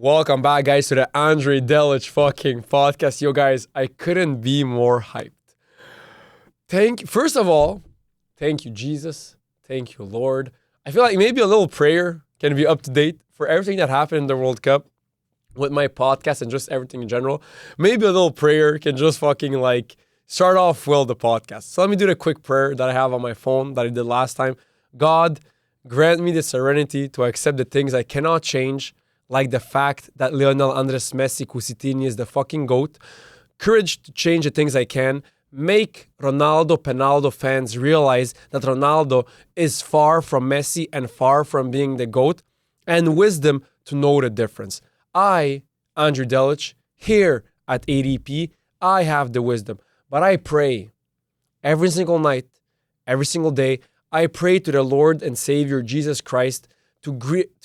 Welcome back, guys, to the Andrei Delic fucking podcast. Yo, guys, I couldn't be more hyped. First of all, thank you, Jesus. Thank you, Lord. I feel like maybe a little prayer can be up to date for everything that happened in the World Cup with my podcast and just everything in general. Maybe a little prayer can just fucking like start off well the podcast. So let me do the quick prayer that I have on my phone that I did last time. God, grant me the serenity to accept the things I cannot change, like the fact that Lionel Messi Cusitini is the fucking GOAT. Courage to change the things I can. Make Ronaldo Penaldo fans realize that Ronaldo is far from Messi and far from being the GOAT. And wisdom to know the difference. I, Andrei Delic, here at ADP, I have the wisdom. But I pray every single night, every single day, I pray to the Lord and Savior Jesus Christ to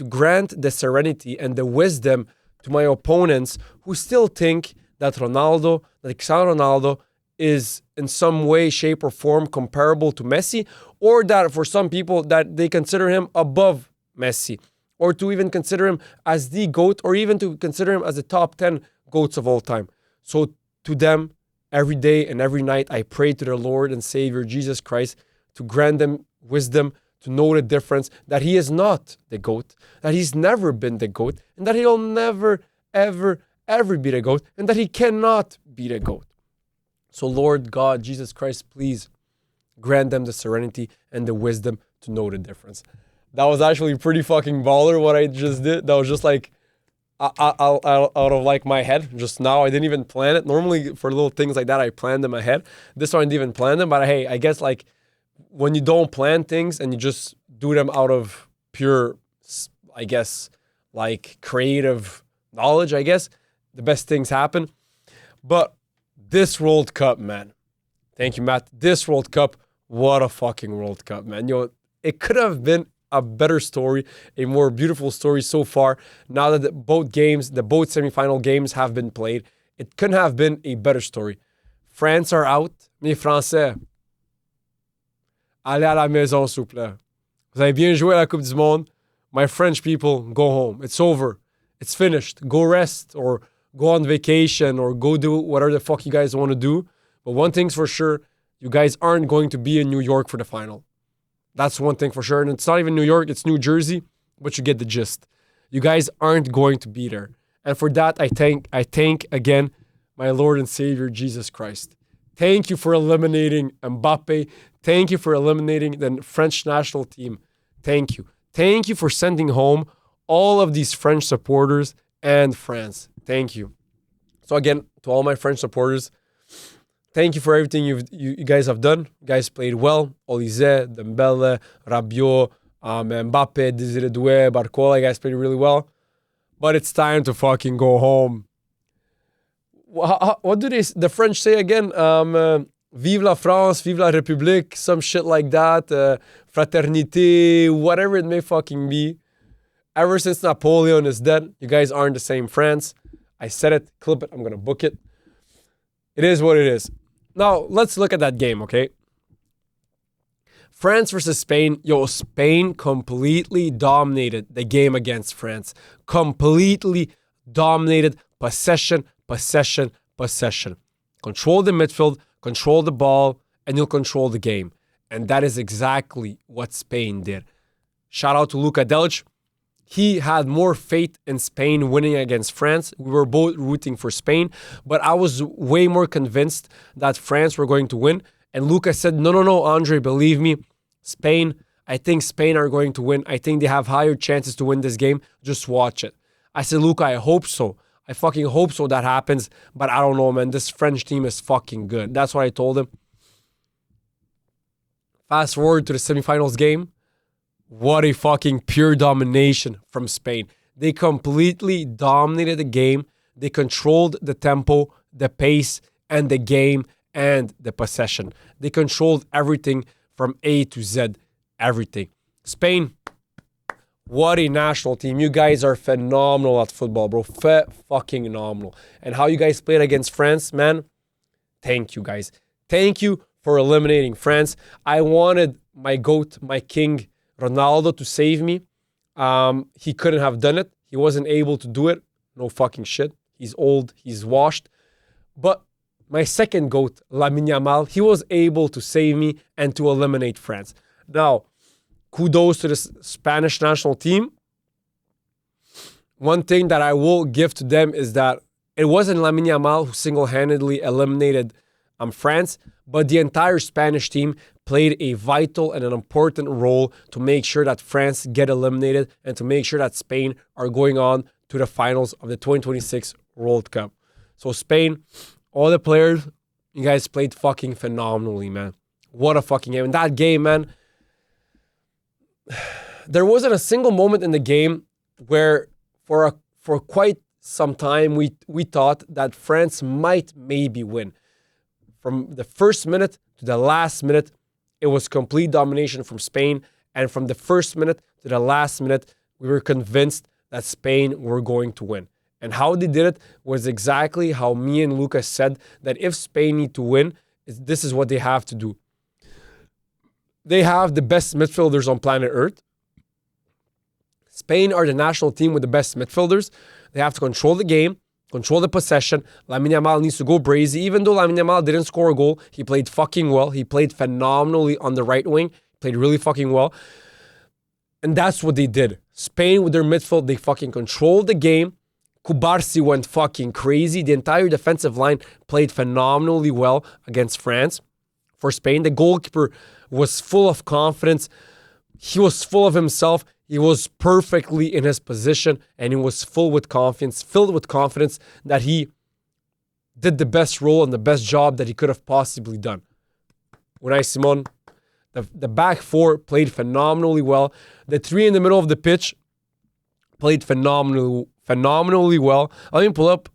grant the serenity and the wisdom to my opponents who still think that Cristiano Ronaldo is in some way, shape, or form comparable to Messi, or that for some people that they consider him above Messi, or to even consider him as the GOAT, or even to consider him as the top 10 GOATs of all time. So to them, every day and every night, I pray to the Lord and Savior Jesus Christ to grant them wisdom, to know the difference, that he is not the GOAT, that he's never been the GOAT, and that he'll never, ever, ever be the GOAT, and that he cannot be the GOAT. So Lord God, Jesus Christ, please grant them the serenity and the wisdom to know the difference. That was actually pretty fucking baller what I just did. That was just like out of like my head just now. I didn't even plan it. Normally for little things like that, I plan them ahead. This one I didn't even plan them, but hey, I guess like when you don't plan things and you just do them out of pure, I guess, like creative knowledge, I guess, the best things happen. But this World Cup, man. Thank you, Matt. This World Cup, what a fucking World Cup, man. Yo, it could have been a better story, a more beautiful story so far. Now that both semifinal games have been played, it couldn't have been a better story. France are out. Mes Français, allez à la maison, s'il vous plaît. Vous avez bien joué à la Coupe du Monde. My French people, go home. It's over. It's finished. Go rest or go on vacation or go do whatever the fuck you guys want to do. But one thing's for sure, you guys aren't going to be in New York for the final. That's one thing for sure. And it's not even New York, it's New Jersey, but you get the gist. You guys aren't going to be there. And for that, I thank again my Lord and Savior, Jesus Christ. Thank you for eliminating Mbappe. Thank you for eliminating the French national team. Thank you. Thank you for sending home all of these French supporters and France. Thank you. So again, to all my French supporters, thank you for everything you guys have done. You guys played well. Olise, Dembele, Rabiot, Mbappe, Désiré Doué, Barcola, you guys played really well. But it's time to fucking go home. What do the French say again? Vive la France, vive la République, some shit like that. Fraternité, whatever it may fucking be. Ever since Napoleon is dead, you guys aren't the same France. I said it, clip it, I'm going to book it. It is what it is. Now, let's look at that game, okay? France versus Spain. Yo, Spain completely dominated the game against France. Completely dominated possession. Control the midfield, control the ball, and you'll control the game. And that is exactly what Spain did. Shout out to Luka Delic. He had more faith in Spain winning against France. We were both rooting for Spain, but I was way more convinced that France were going to win. And Luka said, no, Andre, believe me, I think Spain are going to win. I think they have higher chances to win this game. Just watch it. I said, Luka, I hope so. I fucking hope so that happens, but I don't know, man. This French team is fucking good. That's what I told him. Fast forward to the semifinals game. What a fucking pure domination from Spain. They completely dominated the game. They controlled the tempo, the pace, and the game, and the possession. They controlled everything from A to Z. Everything. Spain, what a national team. You guys are phenomenal at football, bro. Fucking phenomenal. And how you guys played against France, man, thank you, guys. Thank you for eliminating France. I wanted my GOAT, my king, Ronaldo to save me. He couldn't have done it. He wasn't able to do it. No fucking shit. He's old. He's washed. But my second GOAT, Lamine Yamal, he was able to save me and to eliminate France. Now, kudos to the Spanish national team. One thing that I will give to them is that it wasn't Lamine Yamal who single-handedly eliminated France, but the entire Spanish team played a vital and an important role to make sure that France get eliminated and to make sure that Spain are going on to the finals of the 2026 World Cup. So Spain, all the players, you guys played fucking phenomenally, man. What a fucking game. In that game, man, there wasn't a single moment in the game where for quite some time we thought that France might maybe win. From the first minute to the last minute, it was complete domination from Spain. And from the first minute to the last minute, we were convinced that Spain were going to win. And how they did it was exactly how me and Lucas said, that if Spain need to win, this is what they have to do. They have the best midfielders on planet Earth. Spain are the national team with the best midfielders. They have to control the game, control the possession. Lamine Yamal needs to go brazy. Even though Lamine Yamal didn't score a goal, he played fucking well. He played phenomenally on the right wing. He played really fucking well. And that's what they did. Spain with their midfield, they fucking controlled the game. Kubarsi went fucking crazy. The entire defensive line played phenomenally well against France. For Spain, the goalkeeper was full of confidence. He was full of himself. He was perfectly in his position, and he was filled with confidence that he did the best role and the best job that he could have possibly done. Unai Simon, the back four played phenomenally well. The three in the middle of the pitch played phenomenally well. Let me pull up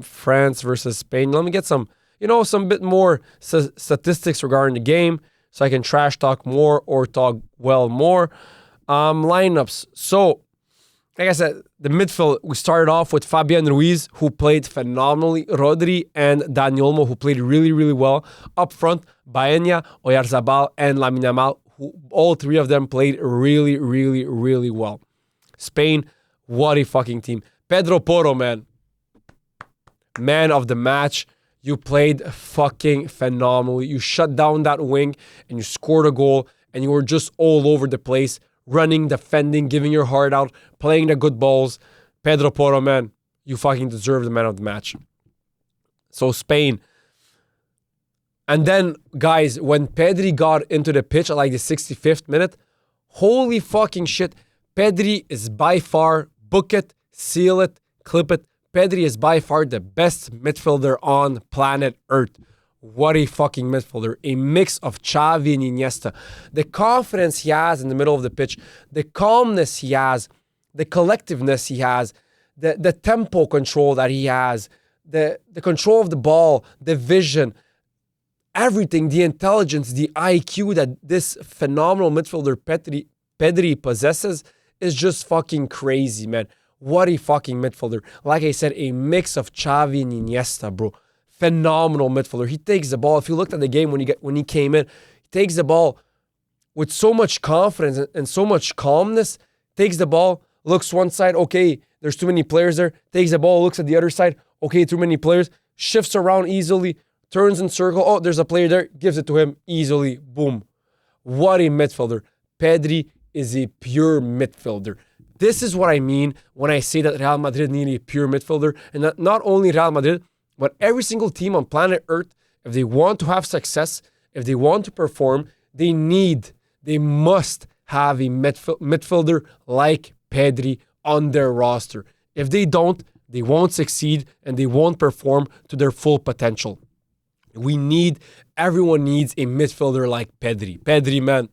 France versus Spain. Let me get some bit more statistics regarding the game so I can trash talk more or talk well more. Lineups. So, like I said, the midfield, we started off with Fabian Ruiz, who played phenomenally. Rodri and Dani Olmo, who played really, really well. Up front, Baena, Oyarzabal, and Lamine Yamal, who all three of them played really, really, really well. Spain, what a fucking team. Pedro Porro, man of the match. You played fucking phenomenally. You shut down that wing and you scored a goal and you were just all over the place. Running, defending, giving your heart out, playing the good balls. Pedro Porro, man, you fucking deserve the man of the match. So Spain. And then, guys, when Pedri got into the pitch at like the 65th minute, holy fucking shit. Pedri is by far, book it, seal it, clip it. Pedri is by far the best midfielder on planet Earth. What a fucking midfielder. A mix of Xavi and Iniesta. The confidence he has in the middle of the pitch, the calmness he has, the collectiveness he has, the tempo control that he has, the control of the ball, the vision, everything, the intelligence, the IQ that this phenomenal midfielder Pedri possesses is just fucking crazy, man. What a fucking midfielder. Like I said, a mix of Xavi and Iniesta, bro. Phenomenal midfielder. He takes the ball. If you looked at the game when he came in, he takes the ball with so much confidence and so much calmness. Takes the ball, looks one side, okay, there's too many players there. Takes the ball, looks at the other side, okay, too many players. Shifts around easily, turns in circle. Oh, there's a player there. Gives it to him easily. Boom. What a midfielder. Pedri is a pure midfielder. This is what I mean when I say that Real Madrid need a pure midfielder. And not only Real Madrid, but every single team on planet Earth, if they want to have success, if they want to perform, they must have a midfielder like Pedri on their roster. If they don't, they won't succeed and they won't perform to their full potential. Everyone needs a midfielder like Pedri. Pedri, man,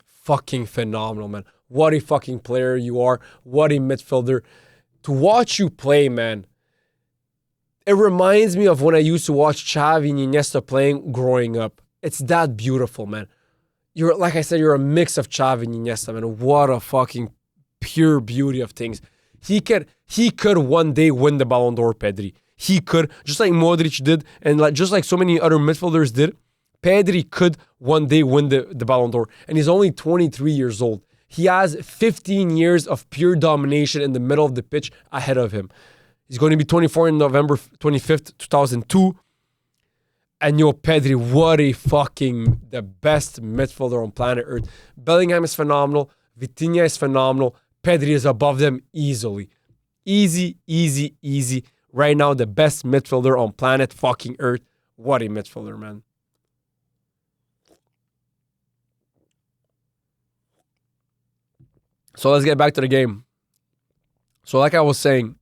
fucking phenomenal, man. What a fucking player you are. What a midfielder. To watch you play, man, it reminds me of when I used to watch Xavi and Iniesta playing growing up. It's that beautiful, man. Like I said, you're a mix of Xavi and Iniesta, man. What a fucking pure beauty of things. He could one day win the Ballon d'Or, Pedri. He could, just like Modric did, and just like so many other midfielders did. Pedri could one day win the Ballon d'Or. And he's only 23 years old. He has 15 years of pure domination in the middle of the pitch ahead of him. He's going to be 24 on November 25th, 2002. And Pedri, what a fucking the best midfielder on planet Earth. Bellingham is phenomenal. Vitinha is phenomenal. Pedri is above them easily. Easy, easy, easy. Right now, the best midfielder on planet fucking Earth. What a midfielder, man. So let's get back to the game. So like I was saying,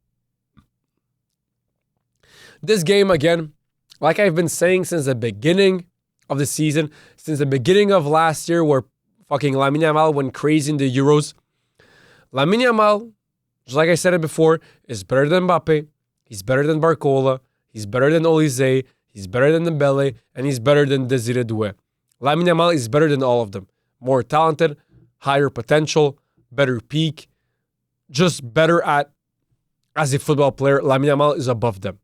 this game again, like I've been saying since the beginning of the season, since the beginning of last year where fucking Lamine Yamal went crazy in the Euros. Lamine Yamal, just like I said it before, is better than Mbappe. He's better than Barcola. He's better than Olise. He's better than Dembele. And he's better than Desiree Doué. Lamine Yamal is better than all of them. More talented, higher potential, better peak, just better at as a football player. Lamine Yamal is above them.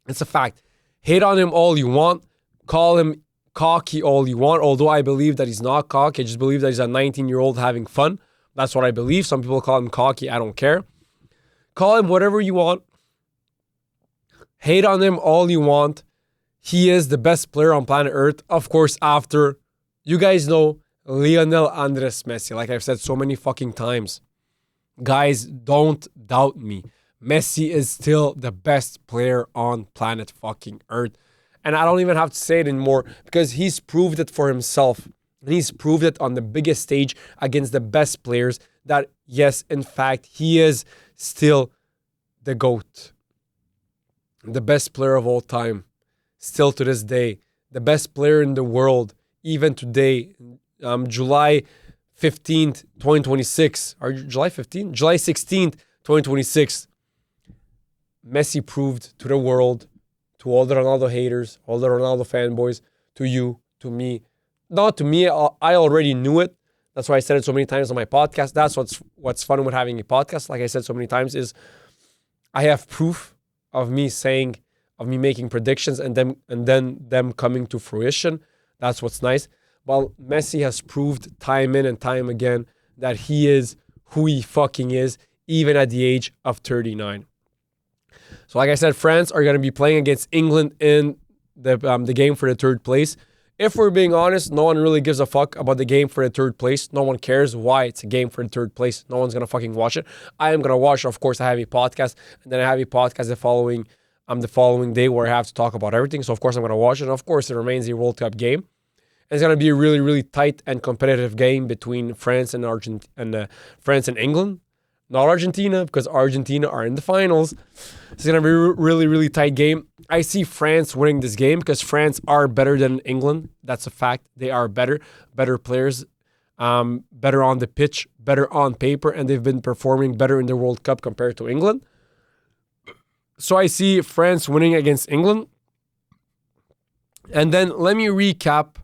It's a fact. Hate on him all you want. Call him cocky all you want. Although I believe that he's not cocky. I just believe that he's a 19-year-old having fun. That's what I believe. Some people call him cocky. I don't care. Call him whatever you want. Hate on him all you want. He is the best player on planet Earth. Of course, after, you guys know, Lionel Andres Messi. Like I've said so many fucking times. Guys, don't doubt me. Messi is still the best player on planet fucking Earth. And I don't even have to say it anymore because he's proved it for himself. And he's proved it on the biggest stage against the best players that, yes, in fact, he is still the GOAT. The best player of all time. Still to this day. The best player in the world. Even today, July 15th, 2026. Or July 15th? July 16th, 2026. Messi proved to the world, to all the Ronaldo haters, all the Ronaldo fanboys, to you, to me. Not to me, I already knew it. That's why I said it so many times on my podcast. That's what's fun with having a podcast. Like I said so many times is I have proof of me saying, of me making predictions and then them coming to fruition. That's what's nice. Well, Messi has proved time in and time again that he is who he fucking is, even at the age of 39. So like I said, France are going to be playing against England in the game for the third place. If we're being honest, no one really gives a fuck about the game for the third place. No one cares why it's a game for the third place. No one's going to fucking watch it. I am going to watch it. Of course, I have a podcast. And then I have a podcast the following day where I have to talk about everything. So, of course, I'm going to watch it. And, of course, it remains a World Cup game. And it's going to be a really, really tight and competitive game between France and France and England. Not Argentina, because Argentina are in the finals. It's going to be a really, really tight game. I see France winning this game because France are better than England. That's a fact. They are better players, better on the pitch, better on paper, and they've been performing better in the World Cup compared to England. So I see France winning against England. And then let me recap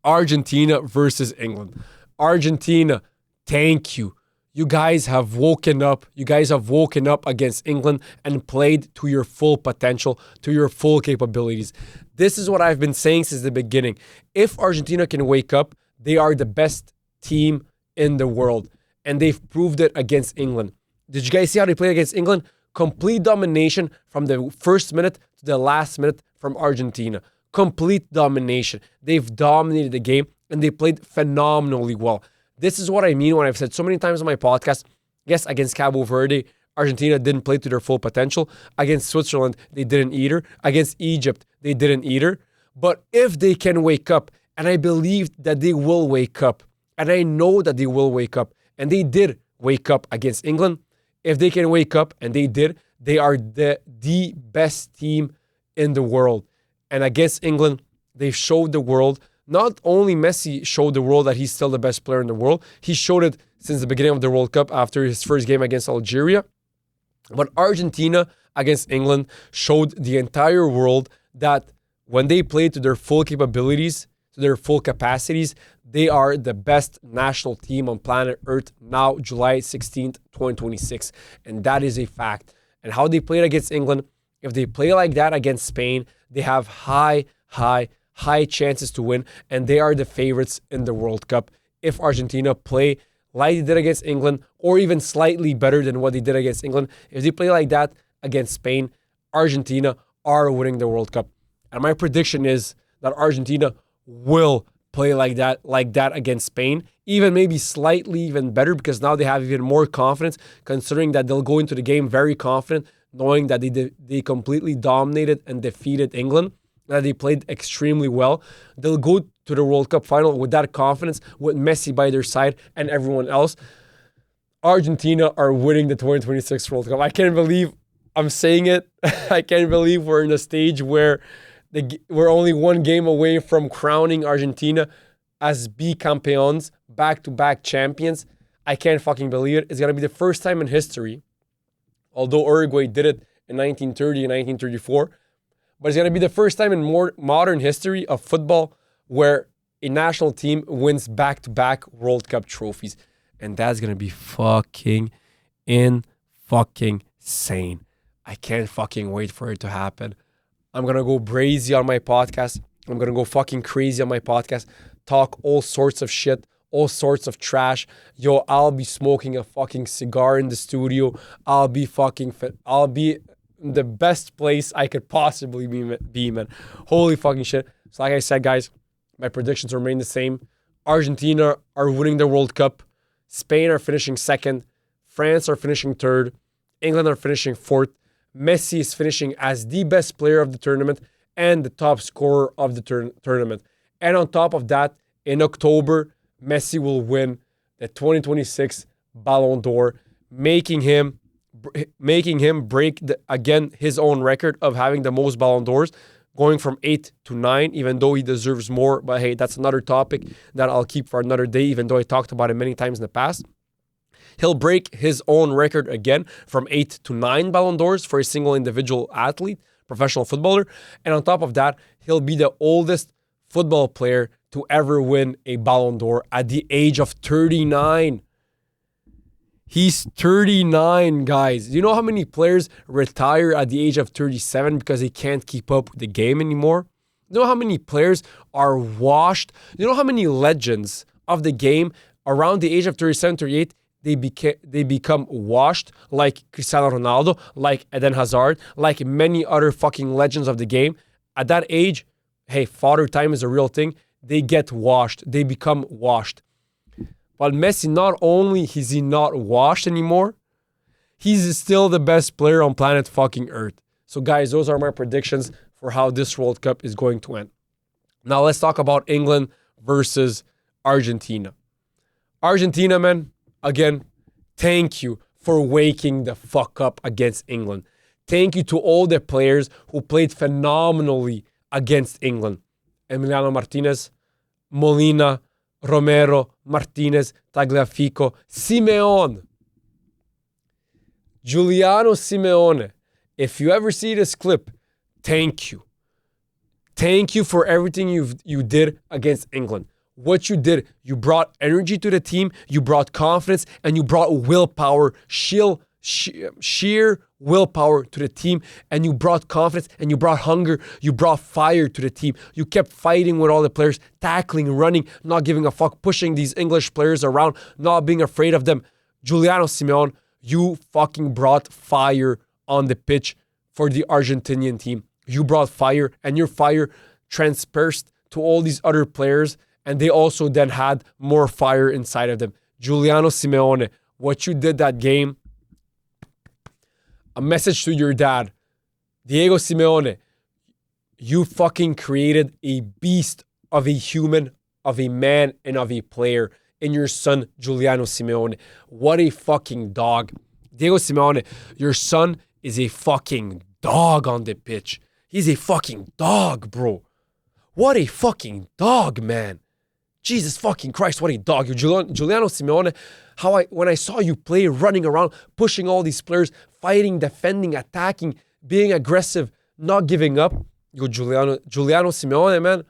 Argentina versus England. Argentina, thank you. You guys have woken up. You guys have woken up against England and played to your full potential, to your full capabilities. This is what I've been saying since the beginning. If Argentina can wake up, they are the best team in the world. And they've proved it against England. Did you guys see how they played against England? Complete domination from the first minute to the last minute from Argentina. Complete domination. They've dominated the game and they played phenomenally well. This is what I mean when I've said so many times on my podcast, yes, against Cabo Verde, Argentina didn't play to their full potential. Against Switzerland, they didn't either. Against Egypt, they didn't either. But if they can wake up, and I believe that they will wake up, and I know that they will wake up, and they did wake up against England. If they can wake up, and they did, they are the best team in the world. And against England, they showed the world. Not only Messi showed the world that he's still the best player in the world, he showed it since the beginning of the World Cup after his first game against Algeria. But Argentina against England showed the entire world that when they play to their full capabilities, to their full capacities, they are the best national team on planet Earth now, July 16th, 2026. And that is a fact. And how they played against England, if they play like that against Spain, they have high chances to win, and they are the favorites in the World Cup if Argentina play like they did against England, or even slightly better than what they did against England, if they play like that against Spain, Argentina are winning the World Cup. And my prediction is that Argentina will play like that against Spain, even maybe slightly even better, because now they have even more confidence, considering that they'll go into the game very confident, knowing that they completely dominated and defeated England, that they played extremely well. They'll go to the World Cup final with that confidence, with Messi by their side and everyone else. Argentina are winning the 2026 World Cup. I can't believe I'm saying it. I can't believe we're in a stage where we're only one game away from crowning Argentina as bicampeons, back-to-back champions. I can't fucking believe it. It's going to be the first time in history, although Uruguay did it in 1930 and 1934, but it's going to be the first time in more modern history of football where a national team wins back-to-back World Cup trophies. And that's going to be fucking insane. I can't fucking wait for it to happen. I'm going to go brazy on my podcast. I'm going to go fucking crazy on my podcast. Talk all sorts of shit, all sorts of trash. Yo, I'll be smoking a fucking cigar in the studio. I'll be in the best place I could possibly be, man. Holy fucking shit. So like I said, guys, my predictions remain the same. Argentina are winning the World Cup. Spain are finishing second. France are finishing third. England are finishing fourth. Messi is finishing as the best player of the tournament and the top scorer of the tournament. And on top of that, in October, Messi will win the 2026 Ballon d'Or, making him break again his own record of having the most Ballon d'Ors, going from 8 to 9, even though he deserves more. But hey, that's another topic that I'll keep for another day, even though I talked about it many times in the past. He'll break his own record again from 8 to 9 Ballon d'Ors for a single individual athlete, professional footballer. And on top of that, he'll be the oldest football player to ever win a Ballon d'Or at the age of 39. He's 39, guys. You know how many players retire at the age of 37 because they can't keep up with the game anymore? You know how many players are washed? You know how many legends of the game around the age of 37, 38, they become washed, like Cristiano Ronaldo, like Eden Hazard, like many other fucking legends of the game. At that age, hey, father time is a real thing. They get washed. They become washed. But Messi, not only is he not washed anymore, he's still the best player on planet fucking Earth. So guys, those are my predictions for how this World Cup is going to end. Now let's talk about England versus Argentina. Argentina, man, again, thank you for waking the fuck up against England. Thank you to all the players who played phenomenally against England. Emiliano Martinez, Molina, Romero, Martinez, Tagliafico, Simeone. Giuliano Simeone. If you ever see this clip, thank you. Thank you for everything you did against England. What you did, you brought energy to the team, you brought confidence, and you brought willpower, sheer willpower to the team, and you brought confidence, and you brought hunger, you brought fire to the team. You kept fighting with all the players, tackling, running, not giving a fuck, pushing these English players around, not being afraid of them. Giuliano Simeone, you fucking brought fire on the pitch for the Argentinian team. You brought fire, and your fire transpersed to all these other players, and they also then had more fire inside of them. Giuliano Simeone, what you did that game, a message to your dad. Diego Simeone, you fucking created a beast of a human, of a man, and of a player in your son, Giuliano Simeone. What a fucking dog. Diego Simeone, your son is a fucking dog on the pitch. He's a fucking dog, bro. What a fucking dog, man. Jesus fucking Christ, what a dog. Giuliano Simeone, when I saw you play, running around, pushing all these players, fighting, defending, attacking, being aggressive, not giving up. Giuliano Simeone, man,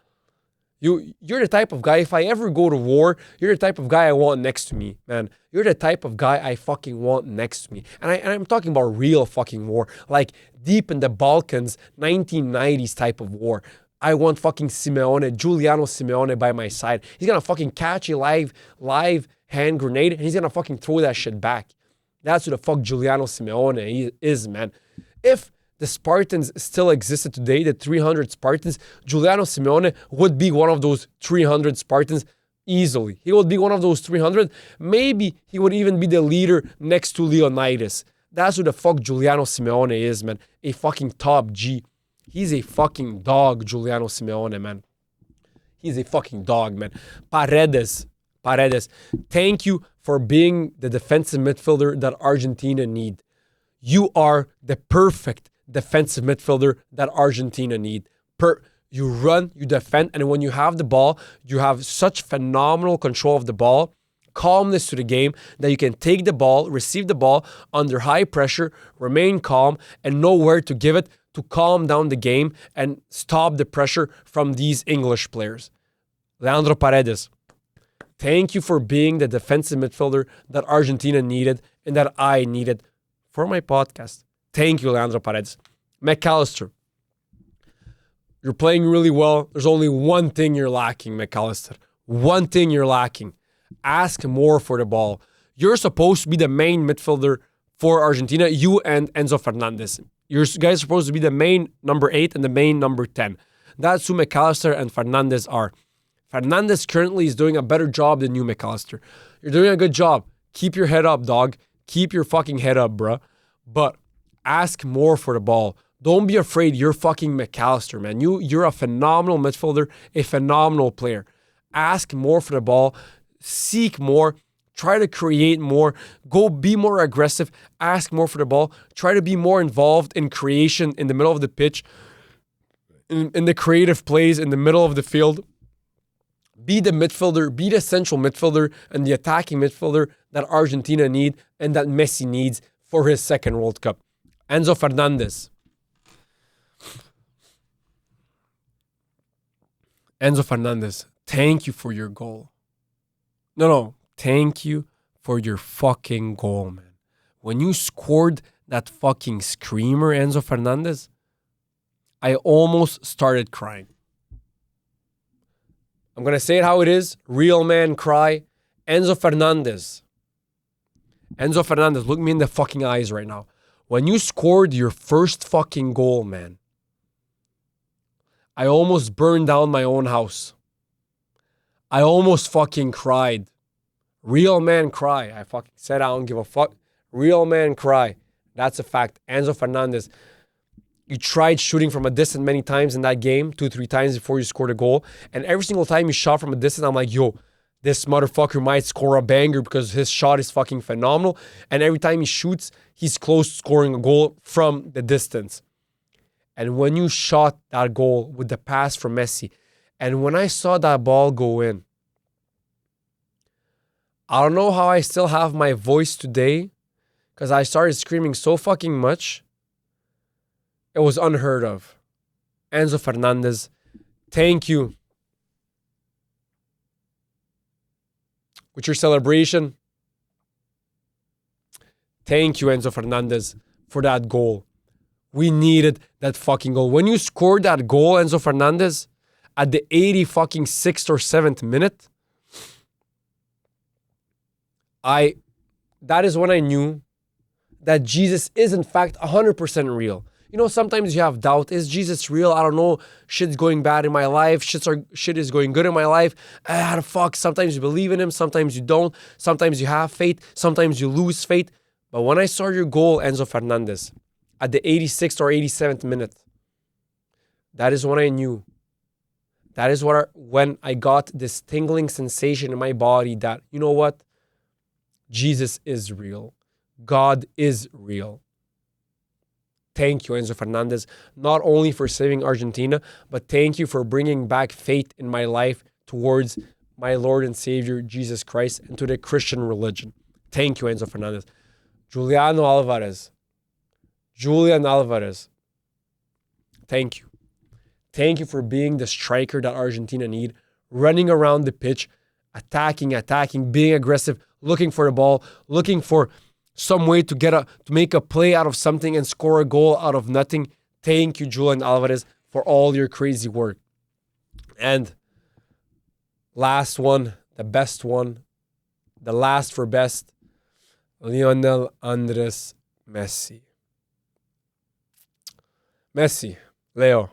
you're the type of guy, if I ever go to war, you're the type of guy I want next to me, man. You're the type of guy I fucking want next to me. And I'm talking about real fucking war, like deep in the Balkans, 1990s type of war. I want fucking Giuliano Simeone by my side. He's gonna fucking catch a live hand grenade, and he's going to fucking throw that shit back. That's who the fuck Giuliano Simeone is, man. If the Spartans still existed today, the 300 Spartans, Giuliano Simeone would be one of those 300 Spartans easily. He would be one of those 300. Maybe he would even be the leader next to Leonidas. That's who the fuck Giuliano Simeone is, man. A fucking top G. He's a fucking dog, Giuliano Simeone, man. He's a fucking dog, man. Paredes. Thank you for being the defensive midfielder that Argentina need. You are the perfect defensive midfielder that Argentina need. You run, you defend, and when you have the ball, you have such phenomenal control of the ball, calmness to the game, that you can take the ball, receive the ball under high pressure, remain calm, and know where to give it to calm down the game and stop the pressure from these English players. Leandro Paredes, thank you for being the defensive midfielder that Argentina needed and that I needed for my podcast. Thank you, Leandro Paredes. McAllister, you're playing really well. There's only one thing you're lacking, McAllister. One thing you're lacking. Ask more for the ball. You're supposed to be the main midfielder for Argentina, you and Enzo Fernandez. You guys are supposed to be the main number 8 and the main number 10. That's who McAllister and Fernandez are. Fernandez currently is doing a better job than you, McAllister. You're doing a good job. Keep your head up, dog. Keep your fucking head up, bruh. But ask more for the ball. Don't be afraid. You're fucking McAllister, man. You're a phenomenal midfielder, a phenomenal player. Ask more for the ball. Seek more. Try to create more. Go be more aggressive. Ask more for the ball. Try to be more involved in creation in the middle of the pitch, in the creative plays in the middle of the field. Be the midfielder, be the central midfielder and the attacking midfielder that Argentina need and that Messi needs for his second World Cup. Enzo Fernandez. Enzo Fernandez, thank you for your goal. No, thank you for your fucking goal, man. When you scored that fucking screamer, Enzo Fernandez, I almost started crying. I'm going to say it how it is. Real man cry. Enzo Fernandez, look me in the fucking eyes right now. When you scored your first fucking goal, man, I almost burned down my own house. I almost fucking cried. Real man cry. I fucking said I don't give a fuck. Real man cry. That's a fact. Enzo Fernandez, you tried shooting from a distance many times in that game, 2-3 times before you scored a goal. And every single time you shot from a distance, I'm like, yo, this motherfucker might score a banger because his shot is fucking phenomenal. And every time he shoots, he's close to scoring a goal from the distance. And when you shot that goal with the pass from Messi, and when I saw that ball go in, I don't know how I still have my voice today because I started screaming so fucking much. It was unheard of. Enzo Fernandez, thank you. With your celebration, thank you, Enzo Fernandez, for that goal. We needed that fucking goal. When you scored that goal, Enzo Fernandez, at the 86th or 7th minute, that is when I knew that Jesus is in fact 100% real. You know, sometimes you have doubt. Is Jesus real? I don't know. Shit's going bad in my life. Shit is going good in my life. The fuck. Sometimes you believe in him. Sometimes you don't. Sometimes you have faith. Sometimes you lose faith. But when I saw your goal, Enzo Fernandez, at the 86th or 87th minute, that is when I knew. That is when I got this tingling sensation in my body that, you know what? Jesus is real. God is real. Thank you, Enzo Fernandez, not only for saving Argentina, but thank you for bringing back faith in my life towards my Lord and Savior, Jesus Christ, and to the Christian religion. Thank you, Enzo Fernandez. Julian Alvarez, thank you. Thank you for being the striker that Argentina need, running around the pitch, attacking, being aggressive, looking for the ball, looking for some way to make a play out of something and score a goal out of nothing. Thank you, Julian Alvarez, for all your crazy work. And last one, the best one, the last for best, Lionel Andres Messi. Messi, Leo,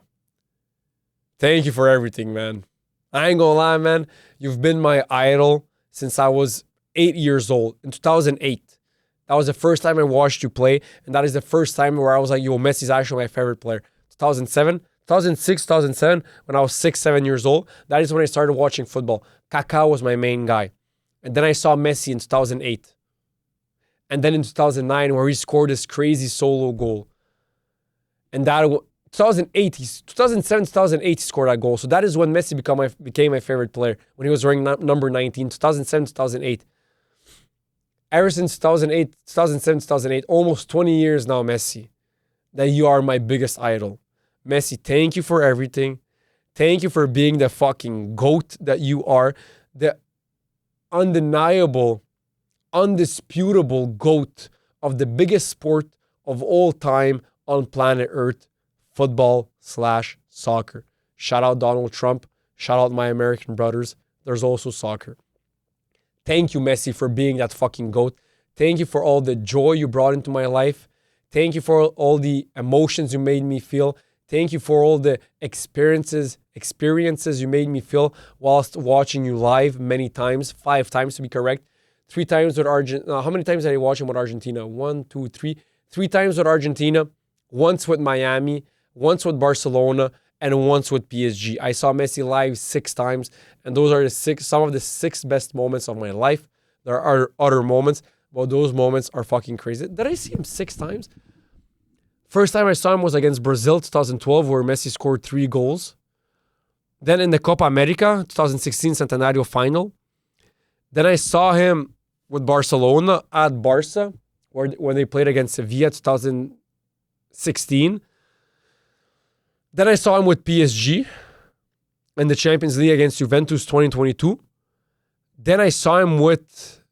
thank you for everything, man. I ain't gonna lie, man. You've been my idol since I was 8 years old, in 2008. That was the first time I watched you play, and that is the first time where I was like, yo, Messi's actually my favorite player. 2006, 2007, when I was 6, 7 years old, that is when I started watching football. Kaká was my main guy. And then I saw Messi in 2008. And then in 2009, where he scored this crazy solo goal. And that 2008, 2007, 2008, he scored that goal. So that is when Messi became my favorite player, when he was wearing number 19, 2007, 2008. Ever since 2008, 2007, 2008, almost 20 years now, Messi, that you are my biggest idol. Messi, thank you for everything. Thank you for being the fucking GOAT that you are. The undeniable, undisputable GOAT of the biggest sport of all time on planet Earth, football/soccer. Shout out Donald Trump. Shout out my American brothers. There's also soccer. Thank you, Messi, for being that fucking GOAT. Thank you for all the joy you brought into my life. Thank you for all the emotions you made me feel. Thank you for all the experiences you made me feel whilst watching you live many times, 5 times to be correct. 3 times with Argentina. How many times did I watch him with Argentina? 1, 2, 3. 3 times with Argentina, once with Miami, once with Barcelona, and once with PSG. I saw Messi live 6 times, and those are some of the 6 best moments of my life. There are other moments, but those moments are fucking crazy. Did I see him 6 times? First time I saw him was against Brazil, 2012, where Messi scored 3 goals. Then in the Copa America, 2016 Centenario final. Then I saw him with Barcelona at Barca, when they played against Sevilla, 2016. Then I saw him with PSG in the Champions League against Juventus 2022. Then I saw him with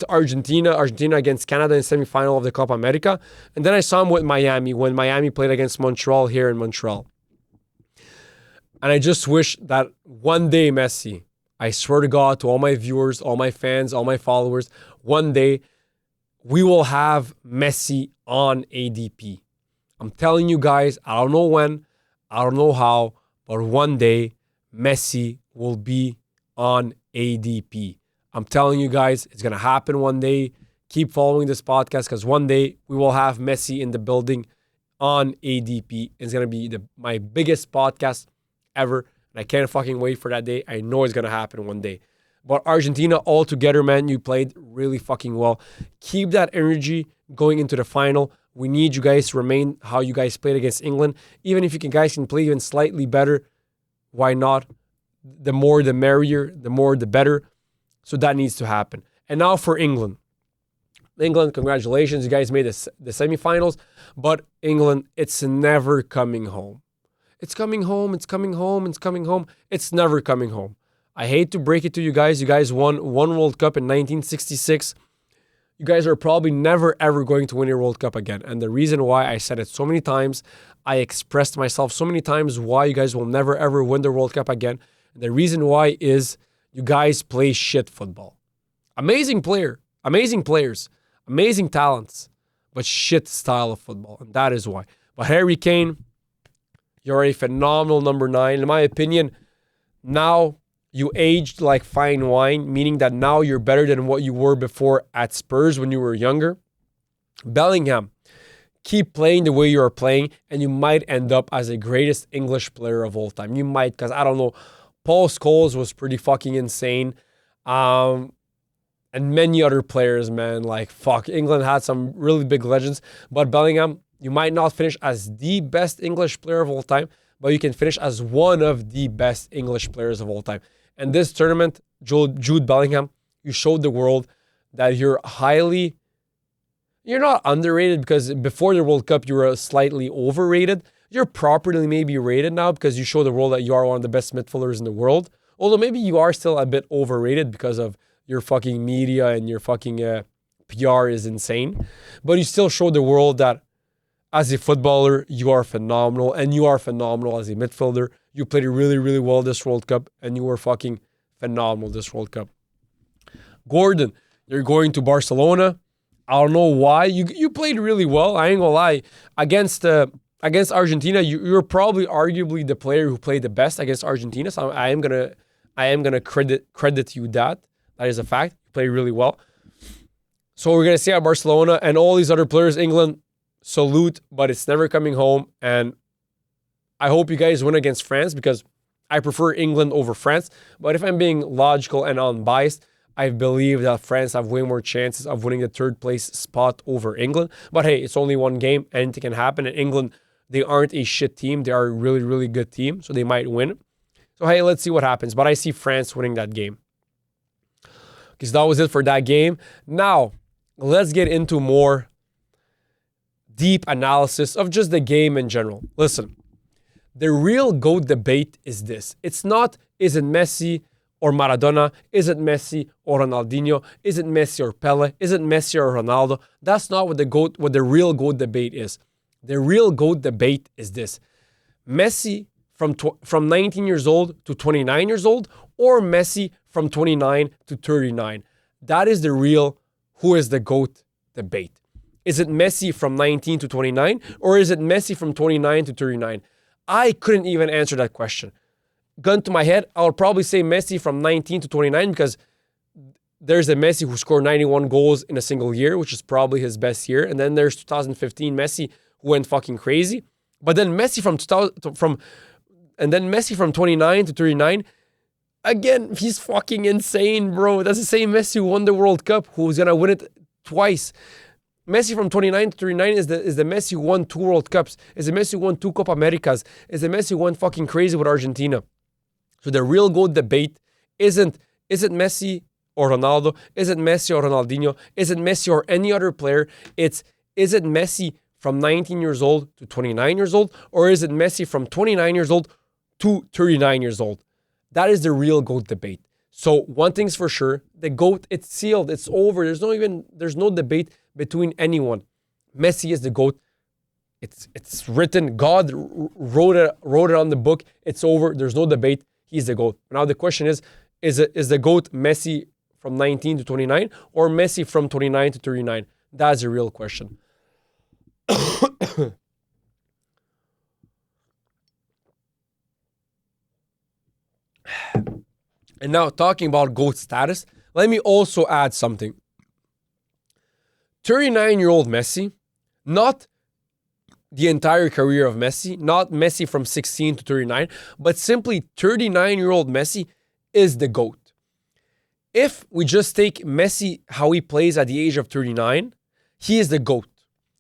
Argentina against Canada in semi-final of the Copa America. And then I saw him with Miami when Miami played against Montreal here in Montreal. And I just wish that one day, Messi, I swear to God, to all my viewers, all my fans, all my followers, one day we will have Messi on ADP. I'm telling you guys, I don't know when, I don't know how, but one day Messi will be on ADP. I'm telling you guys, it's going to happen one day. Keep following this podcast because one day we will have Messi in the building on ADP. It's going to be my biggest podcast ever. And I can't fucking wait for that day. I know it's going to happen one day. But Argentina all together, man, you played really fucking well. Keep that energy going into the final. We need you guys to remain how you guys played against England. Even if you guys can play even slightly better, why not? The more the merrier, the more the better. So that needs to happen. And now for England. England, congratulations. You guys made the semifinals. But England, it's never coming home. It's coming home. It's coming home. It's coming home. It's never coming home. I hate to break it to you guys. You guys won one World Cup in 1966. You guys are probably never, ever going to win a World Cup again. And the reason why I said it so many times, I expressed myself so many times why you guys will never, ever win the World Cup again. And the reason why is you guys play shit football. Amazing player, amazing players, amazing talents, but shit style of football. And that is why. But Harry Kane, you're a phenomenal number 9. In my opinion, now you aged like fine wine, meaning that now you're better than what you were before at Spurs when you were younger. Bellingham, keep playing the way you are playing, and you might end up as the greatest English player of all time. You might, because I don't know, Paul Scholes was pretty fucking insane. And many other players, man, like fuck. England had some really big legends, but Bellingham, you might not finish as the best English player of all time, but you can finish as one of the best English players of all time. And this tournament, Jude Bellingham, you showed the world that you're not underrated, because before the World Cup, you were slightly overrated. You're properly maybe rated now because you show the world that you are one of the best midfielders in the world. Although maybe you are still a bit overrated because of your fucking media and your fucking PR is insane. But you still show the world that as a footballer, you are phenomenal, and you are phenomenal as a midfielder. You played really, really well this World Cup, and you were fucking phenomenal this World Cup. Gordon, you're going to Barcelona. I don't know why. You played really well. I ain't gonna lie. Against Argentina, you're probably arguably the player who played the best against Argentina. So I am gonna credit you that. That is a fact. You played really well. So we're gonna see at Barcelona and all these other players, England, salute, but it's never coming home. And I hope you guys win against France because I prefer England over France. But if I'm being logical and unbiased, I believe that France have way more chances of winning the third place spot over England. But hey, it's only one game. Anything can happen. And England, they aren't a shit team. They are a really, really good team. So they might win. So hey, let's see what happens. But I see France winning that game. Because that was it for that game. Now, let's get into more deep analysis of just the game in general. Listen, the real GOAT debate is this. It's not, is it Messi or Maradona? Is it Messi or Ronaldinho? Is it Messi or Pele? Is it Messi or Ronaldo? That's not what the real GOAT debate is. The real GOAT debate is this. Messi from 19 years old to 29 years old, or Messi from 29 to 39. That is the real who is the GOAT debate. Is it Messi from 19 to 29, or is it Messi from 29 to 39? I couldn't even answer that question. Gun to my head, I would probably say Messi from 19 to 29 because there's a Messi who scored 91 goals in a single year, which is probably his best year. And then there's 2015 Messi who went fucking crazy. But then Messi from 29 to 39, again, he's fucking insane, bro. That's the same Messi who won the World Cup, who's gonna win it twice. Messi from 29 to 39 is the Messi who won 2 World Cups. Is the Messi who won 2 Copa Americas. Is the Messi who went fucking crazy with Argentina. So the real GOAT debate isn't, is it Messi or Ronaldo? Is it Messi or Ronaldinho? Is it Messi or any other player? Is it Messi from 19 years old to 29 years old? Or is it Messi from 29 years old to 39 years old? That is the real GOAT debate. So one thing's for sure, the GOAT, it's sealed, it's over. There's no debate between anyone. Messi is the GOAT. It's written. God wrote it on the book. It's over. There's no debate. He's the GOAT. Now the question is the GOAT Messi from 19 to 29 or Messi from 29 to 39? That's a real question. And now talking about GOAT status, let me also add something. 39-year-old Messi, not the entire career of Messi, not Messi from 16 to 39, but simply 39-year-old Messi is the GOAT. If we just take Messi, how he plays at the age of 39, he is the GOAT.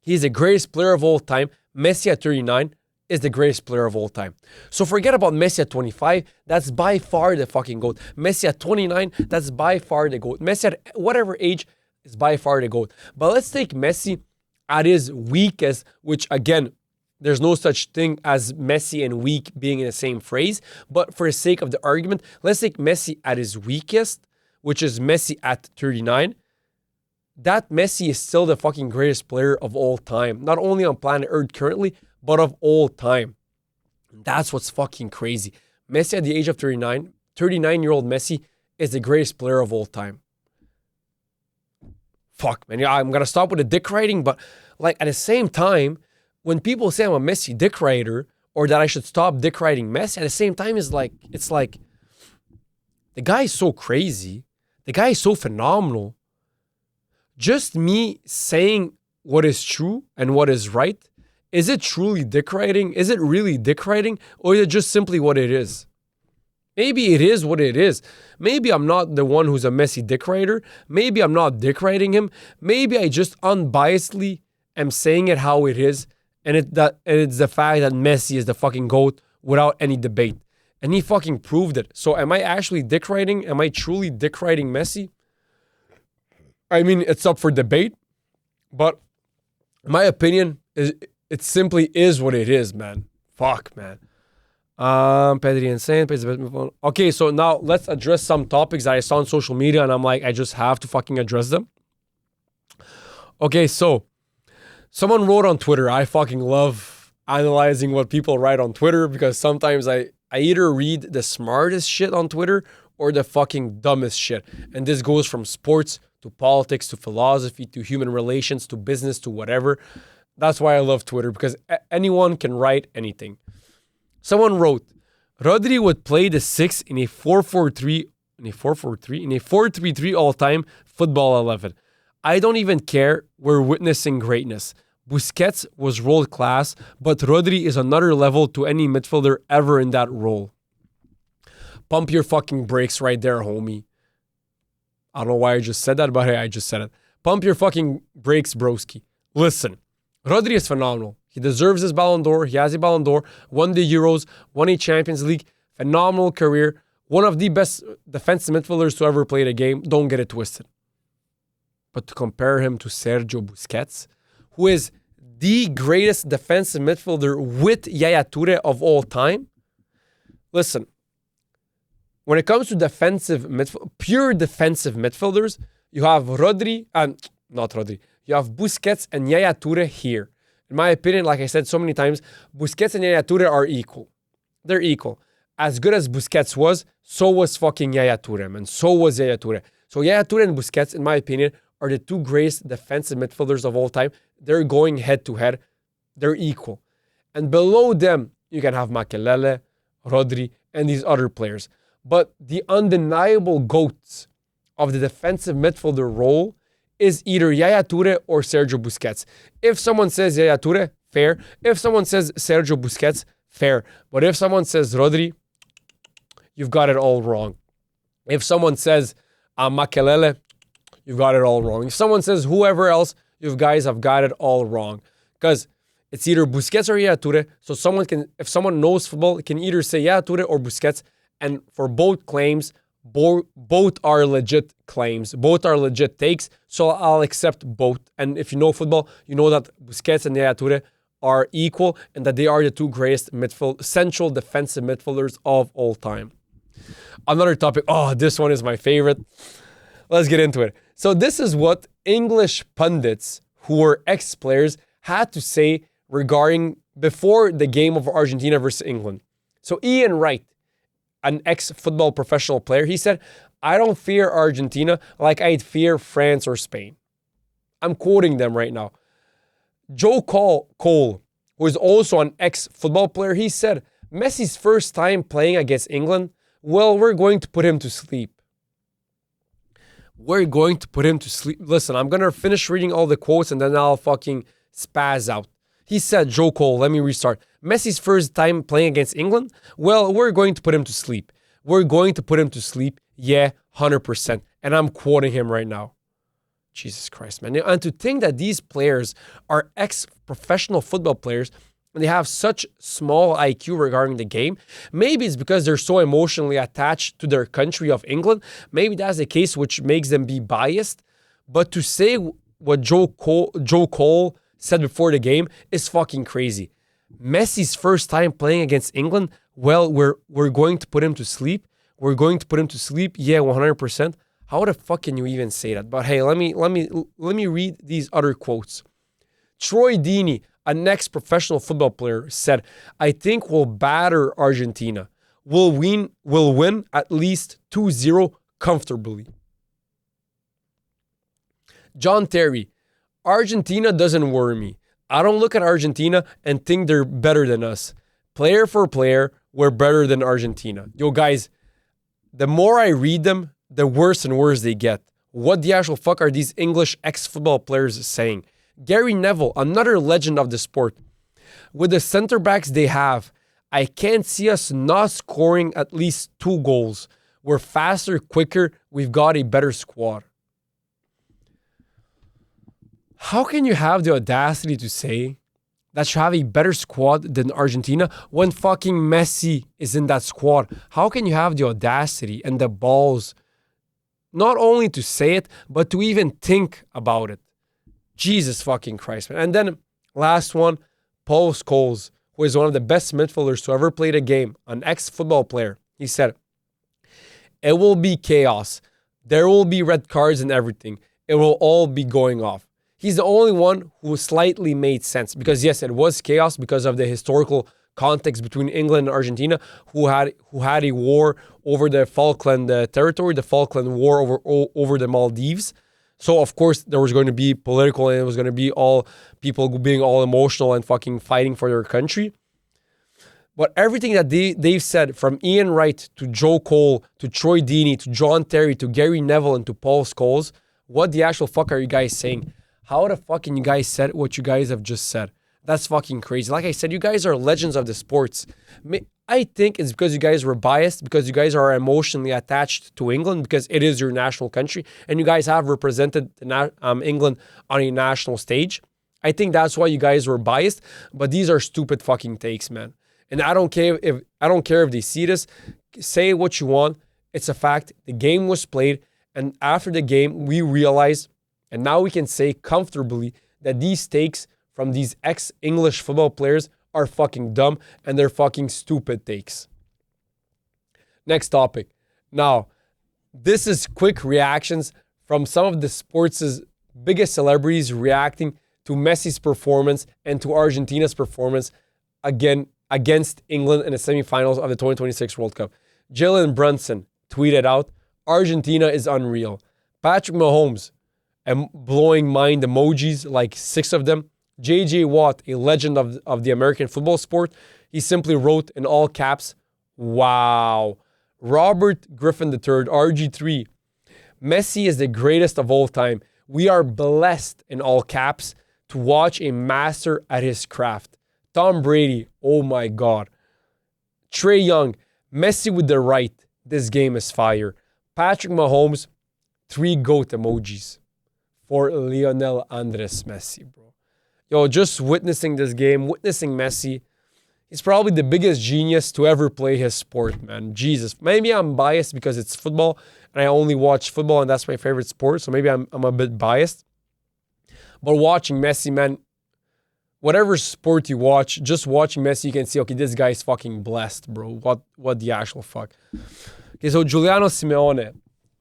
He is the greatest player of all time. Messi at 39 is the greatest player of all time. So forget about Messi at 25. That's by far the fucking GOAT. Messi at 29, that's by far the GOAT. Messi at whatever age is by far the GOAT. But let's take Messi at his weakest, which again, there's no such thing as Messi and weak being in the same phrase. But for the sake of the argument, let's take Messi at his weakest, which is Messi at 39. That Messi is still the fucking greatest player of all time. Not only on planet Earth currently, but of all time. That's what's fucking crazy. Messi at the age of 39, 39-year-old Messi is the greatest player of all time. Fuck, man. Yeah, I'm going to stop with the dick writing, but like at the same time, when people say I'm a Messi dick writer or that I should stop dick writing Messi, at the same time it's like the guy is so crazy. The guy is so phenomenal. Just me saying what is true and what is right, is it truly dick writing? Is it really dick writing? Or is it just simply what it is? Maybe it is what it is. Maybe I'm not the one who's a Messi dick writer. Maybe I'm not dick writing him. Maybe I just unbiasedly am saying it how it is. And it's the fact that Messi is the fucking GOAT without any debate. And he fucking proved it. So am I actually dick writing? Am I truly dick writing Messi? I mean, it's up for debate. But my opinion is it simply is what it is, man. Fuck, man. Pedri insane. Okay, so now let's address some topics that I saw on social media and I'm like, I just have to fucking address them. Okay, so someone wrote on Twitter. I fucking love analyzing what people write on Twitter because sometimes I either read the smartest shit on Twitter or the fucking dumbest shit. And this goes from sports to politics to philosophy to human relations to business to whatever. That's why I love Twitter, because anyone can write anything. Someone wrote, Rodri would play the 6 in a 4-4-3, in a 4-3-3 all-time football 11. I don't even care. We're witnessing greatness. Busquets was world class, but Rodri is another level to any midfielder ever in that role. Pump your fucking brakes right there, homie. I don't know why I just said that, but hey, I just said it. Pump your fucking brakes, broski. Listen, Rodri is phenomenal. He deserves his Ballon d'Or. He has a Ballon d'Or, won the Euros, won a Champions League, phenomenal career, one of the best defensive midfielders to ever play the game. Don't get it twisted. But to compare him to Sergio Busquets, who is the greatest defensive midfielder with Yaya Toure of all time, listen, when it comes to pure defensive midfielders, you have Rodri, not Rodri, you have Busquets and Yaya Toure here. In my opinion, like I said so many times, Busquets and Yaya Toure are equal. They're equal. As good as Busquets was, so was fucking Yaya Toure, man. So was Yaya Toure. So Yaya Toure and Busquets, in my opinion, are the two greatest defensive midfielders of all time. They're going head to head. They're equal. And below them, you can have Makelele, Rodri, and these other players. But the undeniable GOATs of the defensive midfielder role is either Yaya Toure or Sergio Busquets. If someone says Yaya Toure, fair. If someone says Sergio Busquets, fair. But if someone says Rodri, you've got it all wrong. If someone says Makelele, you've got it all wrong. If someone says whoever else, you guys have got it all wrong. Because it's either Busquets or Yaya Toure. So if someone knows football, can either say Yaya Toure or Busquets. And for both claims, both are legit claims. Both are legit takes. So I'll accept both. And if you know football, you know that Busquets and Yaya Toure are equal and that they are the two greatest central defensive midfielders of all time. Another topic. Oh, this one is my favorite. Let's get into it. So this is what English pundits who were ex-players had to say regarding before the game of Argentina versus England. So Ian Wright, an ex-football professional player, he said, I don't fear Argentina like I'd fear France or Spain. I'm quoting them right now. Joe Cole, who is also an ex-football player, he said, Messi's first time playing against England, well, we're going to put him to sleep. We're going to put him to sleep. Listen, I'm going to finish reading all the quotes and then I'll fucking spaz out. He said, Joe Cole, let me restart. Messi's first time playing against England? Well, we're going to put him to sleep. We're going to put him to sleep. Yeah, 100%. And I'm quoting him right now. Jesus Christ, man. And to think that these players are ex-professional football players and they have such small IQ regarding the game, maybe it's because they're so emotionally attached to their country of England. Maybe that's the case, which makes them be biased. But to say what Joe Cole said before the game is fucking crazy. Messi's first time playing against England, well, we're going to put him to sleep. We're going to put him to sleep. Yeah, 100%. How the fuck can you even say that? But hey, let me read these other quotes. Troy Deeney, a next professional football player, said, I think we'll batter Argentina. We'll win at least 2-0 comfortably. John Terry, Argentina doesn't worry me. I don't look at Argentina and think they're better than us. Player for player, we're better than Argentina. Yo, guys, the more I read them, the worse and worse they get. What the actual fuck are these English ex-football players saying? Gary Neville, another legend of the sport. With the center backs they have, I can't see us not scoring at least 2 goals. We're faster, quicker. We've got a better squad. How can you have the audacity to say that you have a better squad than Argentina when fucking Messi is in that squad? How can you have the audacity and the balls not only to say it, but to even think about it? Jesus fucking Christ, man. And then last one, Paul Scholes, who is one of the best midfielders to ever play the game, an ex-football player. He said, it will be chaos. There will be red cards and everything. It will all be going off. He's the only one who slightly made sense because yes, it was chaos because of the historical context between England and Argentina, who had a war over the Falkland territory, the Falkland War over the Maldives. So of course there was going to be political, and it was going to be all people being all emotional and fucking fighting for their country. But everything that they've said, from Ian Wright to Joe Cole to Troy Deeney to John Terry to Gary Neville and to Paul Scholes, what the actual fuck are you guys saying? How the fuck can you guys said what you guys have just said? That's fucking crazy. Like I said, you guys are legends of the sports. I think it's because you guys were biased, because you guys are emotionally attached to England, because it is your national country, and you guys have represented England on a national stage. I think that's why you guys were biased, but these are stupid fucking takes, man. And I don't care if they see this. Say what you want. It's a fact. The game was played, and after the game, we realized, and now we can say comfortably, that these takes from these ex-English football players are fucking dumb, and they're fucking stupid takes. Next topic. Now, this is quick reactions from some of the sports' biggest celebrities reacting to Messi's performance and to Argentina's performance against England in the semifinals of the 2026 World Cup. Jalen Brunson tweeted out, "Argentina is unreal." Patrick Mahomes, and blowing mind emojis, like 6 of them. JJ Watt, a legend of the American football sport, he simply wrote in all caps, "Wow." Robert Griffin III, RG3, "Messi is the greatest of all time. We are blessed," in all caps, "to watch a master at his craft." Tom Brady, "Oh my God." Trey Young, "Messi with the right. This game is fire." Patrick Mahomes, 3 GOAT emojis for Lionel Andres Messi, bro. Yo, just witnessing this game, witnessing Messi, he's probably the biggest genius to ever play his sport, man. Jesus. Maybe I'm biased because it's football and I only watch football and that's my favorite sport. So maybe I'm a bit biased. But watching Messi, man, whatever sport you watch, just watching Messi, you can see, okay, this guy's fucking blessed, bro. What the actual fuck? Okay, so Giuliano Simeone,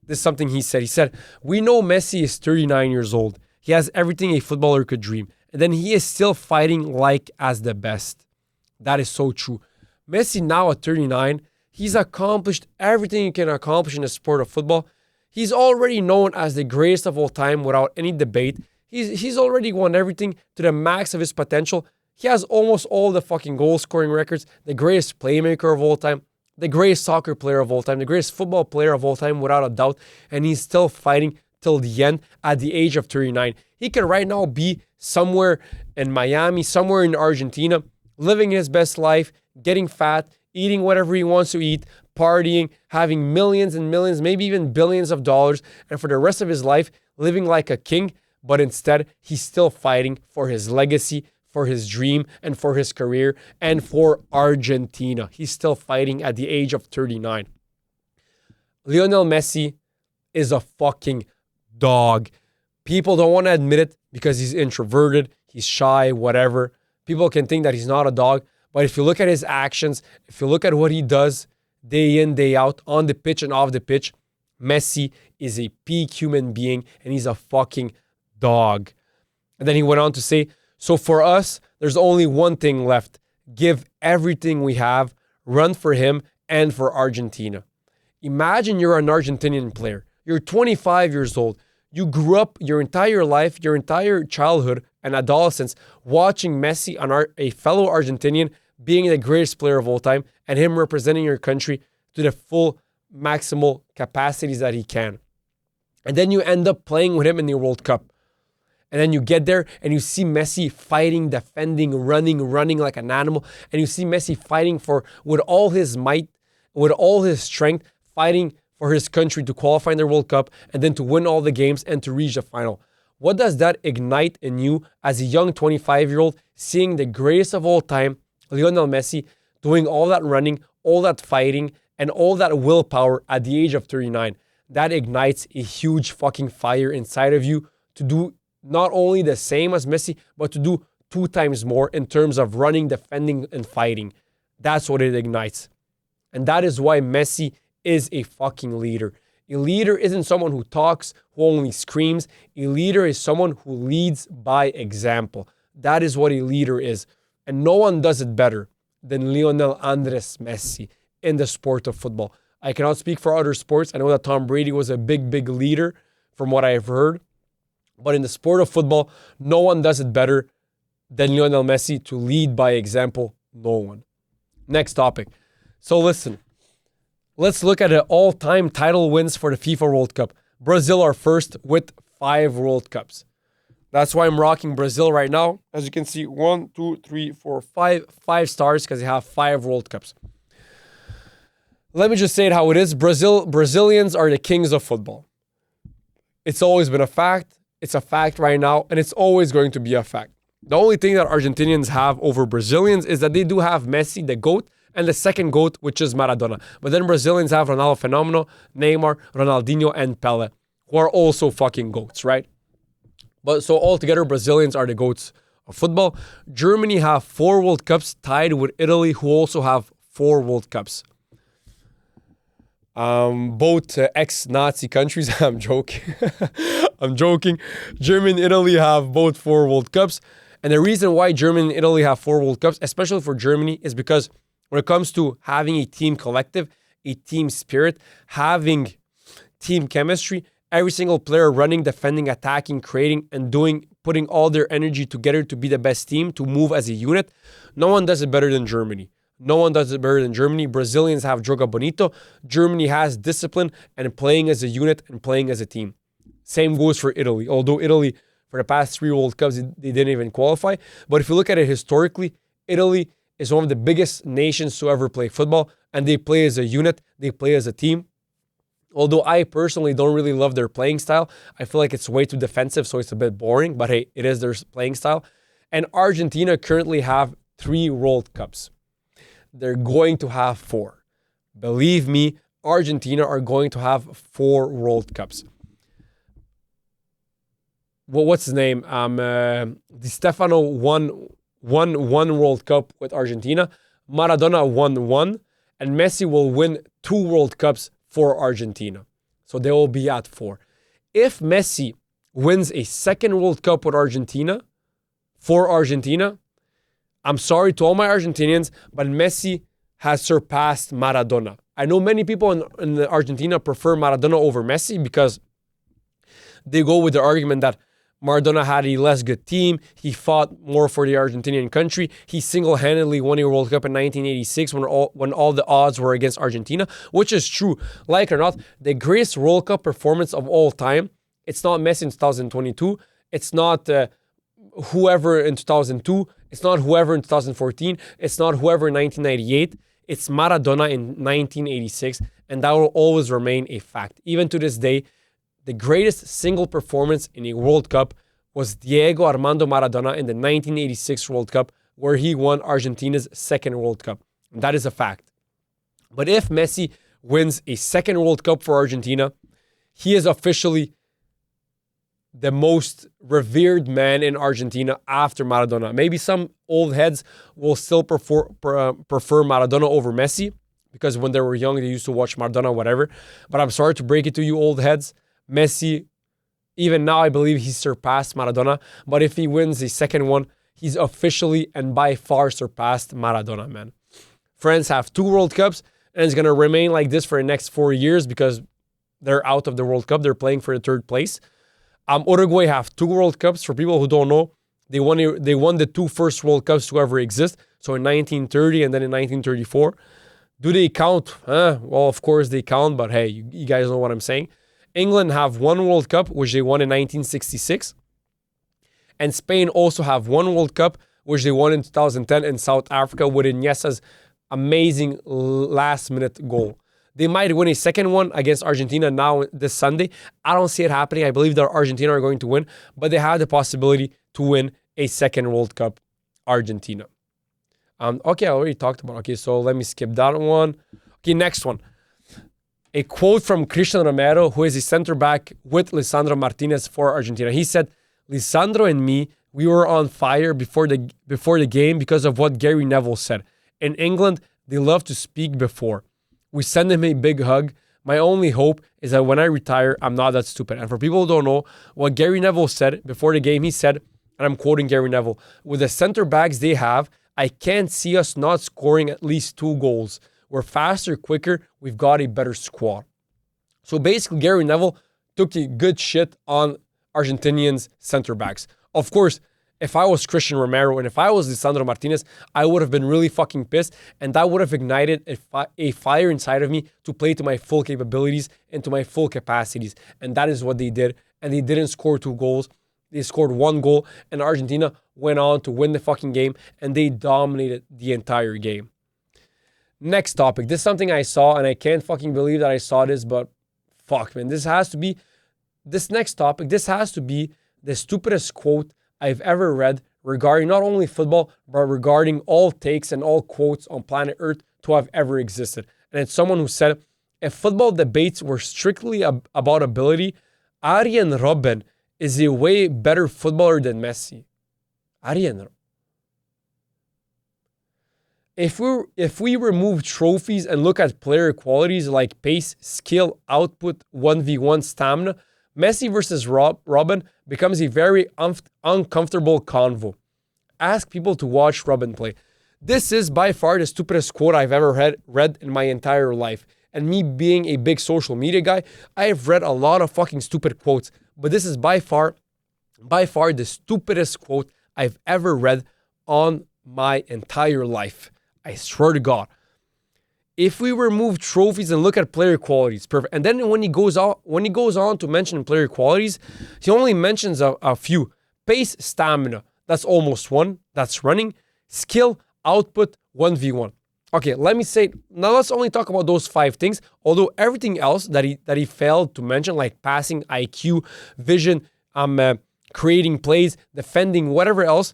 this is something he said. He said, "We know Messi is 39 years old. He has everything a footballer could dream. And then he is still fighting like as the best." That is so true. Messi now at 39, he's accomplished everything you can accomplish in the sport of football. He's already known as the greatest of all time without any debate. He's already won everything to the max of his potential. He has almost all the fucking goal scoring records, the greatest playmaker of all time, the greatest soccer player of all time, the greatest football player of all time without a doubt. And he's still fighting till the end at the age of 39. He can right now be somewhere in Miami, somewhere in Argentina, living his best life, getting fat, eating whatever he wants to eat, partying, having millions and millions, maybe even billions of dollars, and for the rest of his life, living like a king. But instead, he's still fighting for his legacy, for his dream, and for his career, and for Argentina. He's still fighting at the age of 39. Lionel Messi is a fucking dog. People don't want to admit it because he's introverted, he's shy, whatever. People can think that he's not a dog. But if you look at his actions, if you look at what he does day in, day out, on the pitch and off the pitch, Messi is a peak human being and he's a fucking dog. And then he went on to say, "So for us, there's only one thing left. Give everything we have, run for him and for Argentina." Imagine you're an Argentinian player. You're 25 years old. You grew up your entire life, your entire childhood and adolescence watching Messi, a fellow Argentinian, being the greatest player of all time and him representing your country to the full maximal capacities that he can. And then you end up playing with him in the World Cup. And then you get there and you see Messi fighting, defending, running like an animal. And you see Messi fighting with all his might, with all his strength, fighting for his country to qualify in the World Cup and then to win all the games and to reach the final. What does that ignite in you as a young 25-year-old, seeing the greatest of all time, Lionel Messi, doing all that running, all that fighting, and all that willpower at the age of 39? That ignites a huge fucking fire inside of you to do not only the same as Messi, but to do 2 times more in terms of running, defending, and fighting. That's what it ignites. And that is why Messi is a fucking leader. A leader isn't someone who talks, who only screams. A leader is someone who leads by example. That is what a leader is. And no one does it better. than Lionel Andres Messi in the sport of football. I cannot speak for other sports. I know that Tom Brady was a big, big leader from what I've heard. But in the sport of football, no one does it better than Lionel Messi to lead by example. No one. Next topic. So listen, let's look at the all-time title wins for the FIFA World Cup. Brazil are first with 5 World Cups. That's why I'm rocking Brazil right now. As you can see, 1, 2, 3, 4, 5. 5 stars because they have 5 World Cups. Let me just say it how it is. Brazilians are the kings of football. It's always been a fact. It's a fact right now, and it's always going to be a fact. The only thing that Argentinians have over Brazilians is that they do have Messi, the GOAT, and the second GOAT, which is Maradona. But then Brazilians have Ronaldo Fenomeno, Neymar, Ronaldinho, and Pelé, who are also fucking GOATs, right? But so altogether, Brazilians are the GOATs of football. Germany have 4 World Cups, tied with Italy, who also have 4 World Cups. Both ex-Nazi countries. I'm joking. I'm joking. Germany and Italy have both 4 World Cups. And the reason why Germany and Italy have 4 World Cups, especially for Germany, is because when it comes to having a team collective, a team spirit, having team chemistry, every single player running, defending, attacking, creating, and putting all their energy together to be the best team, to move as a unit, no one does it better than Germany. No one does it better than Germany. Brazilians have Joga Bonito. Germany has discipline and playing as a unit and playing as a team. Same goes for Italy. Although Italy, for the past 3 World Cups, they didn't even qualify. But if you look at it historically, Italy is one of the biggest nations to ever play football. And they play as a unit. They play as a team. Although I personally don't really love their playing style. I feel like it's way too defensive, so it's a bit boring. But hey, it is their playing style. And Argentina currently have 3 World Cups. They're going to have 4. Believe me, Argentina are going to have 4 World Cups. Well, what's his name? Di Stefano won one World Cup with Argentina. Maradona won 1. And Messi will win 2 World Cups for Argentina. So they will be at 4. If Messi wins a 2nd World Cup with Argentina, for Argentina, I'm sorry to all my Argentinians, but Messi has surpassed Maradona. I know many people in Argentina prefer Maradona over Messi because they go with the argument that Maradona had a less good team. He fought more for the Argentinian country. He single-handedly won a World Cup in 1986 when all the odds were against Argentina, which is true. Like it or not, the greatest World Cup performance of all time, it's not Messi in 2022. It's not whoever in 2002. It's not whoever in 2014. It's not whoever in 1998. It's Maradona in 1986, and that will always remain a fact. Even to this day, the greatest single performance in a World Cup was Diego Armando Maradona in the 1986 World Cup, where he won Argentina's 2nd World Cup. And that is a fact. But if Messi wins a 2nd World Cup for Argentina, he is officially the most revered man in Argentina after Maradona. Maybe some old heads will still prefer Maradona over Messi because when they were young, they used to watch Maradona, whatever. But I'm sorry to break it to you old heads. Messi, even now, I believe he's surpassed Maradona. But if he wins a 2nd one, he's officially and by far surpassed Maradona, man. France have 2 World Cups, and it's going to remain like this for the next 4 years because they're out of the World Cup. They're playing for the 3rd place. Uruguay have 2 World Cups. For people who don't know, they won the 2 first World Cups to ever exist. So in 1930 and then in 1934. Do they count? Well, of course they count, but hey, you guys know what I'm saying. England have 1 World Cup, which they won in 1966. And Spain also have 1 World Cup, which they won in 2010 in South Africa with Iniesta's amazing last-minute goal. They might win a 2nd one against Argentina now this Sunday. I don't see it happening. I believe that Argentina are going to win, but they have the possibility to win a 2nd World Cup, Argentina. Okay, I already talked about it. Okay, so let me skip that one. Okay, next one. A quote from Christian Romero, who is a center back with Lisandro Martinez for Argentina. He said, "Lisandro and me, we were on fire before the game because of what Gary Neville said. In England, they love to speak before. We send him a big hug. My only hope is that when I retire, I'm not that stupid." And for people who don't know, what Gary Neville said before the game, he said, and I'm quoting Gary Neville, "With the center backs they have, I can't see us not scoring at least 2 goals. We're faster, quicker. We've got a better squad. So basically, Gary Neville took a good shit on Argentinians center backs. Of course, if I was Christian Romero and if I was Lisandro Martinez, I would have been really fucking pissed, and that would have ignited a fire inside of me to play to my full capabilities and to my full capacities. And that is what they did. And they didn't score 2 goals. They scored 1 goal, and Argentina went on to win the fucking game, and they dominated the entire game. Next topic. This is something I saw, and I can't fucking believe that I saw this, but fuck, man. This next topic, this has to be the stupidest quote I've ever read regarding not only football, but regarding all takes and all quotes on planet Earth to have ever existed. And it's someone who said, if football debates were strictly about ability, Arjen Robben is a way better footballer than Messi. Arjen. If we remove trophies and look at player qualities like pace, skill, output, 1v1 stamina, Messi versus Robben becomes a very uncomfortable convo. Ask people to watch Robben play. This is by far the stupidest quote I've ever read in my entire life. And me being a big social media guy, I have read a lot of fucking stupid quotes. But this is by far the stupidest quote I've ever read on my entire life. I swear to God. If we remove trophies and look at player qualities, perfect. And then when he goes on to mention player qualities, he only mentions a few. Pace, stamina, that's almost 1. That's running. Skill, output, 1v1. Okay, let me say, now let's only talk about those 5 things. Although everything else that he failed to mention, like passing, IQ, vision, creating plays, defending, whatever else,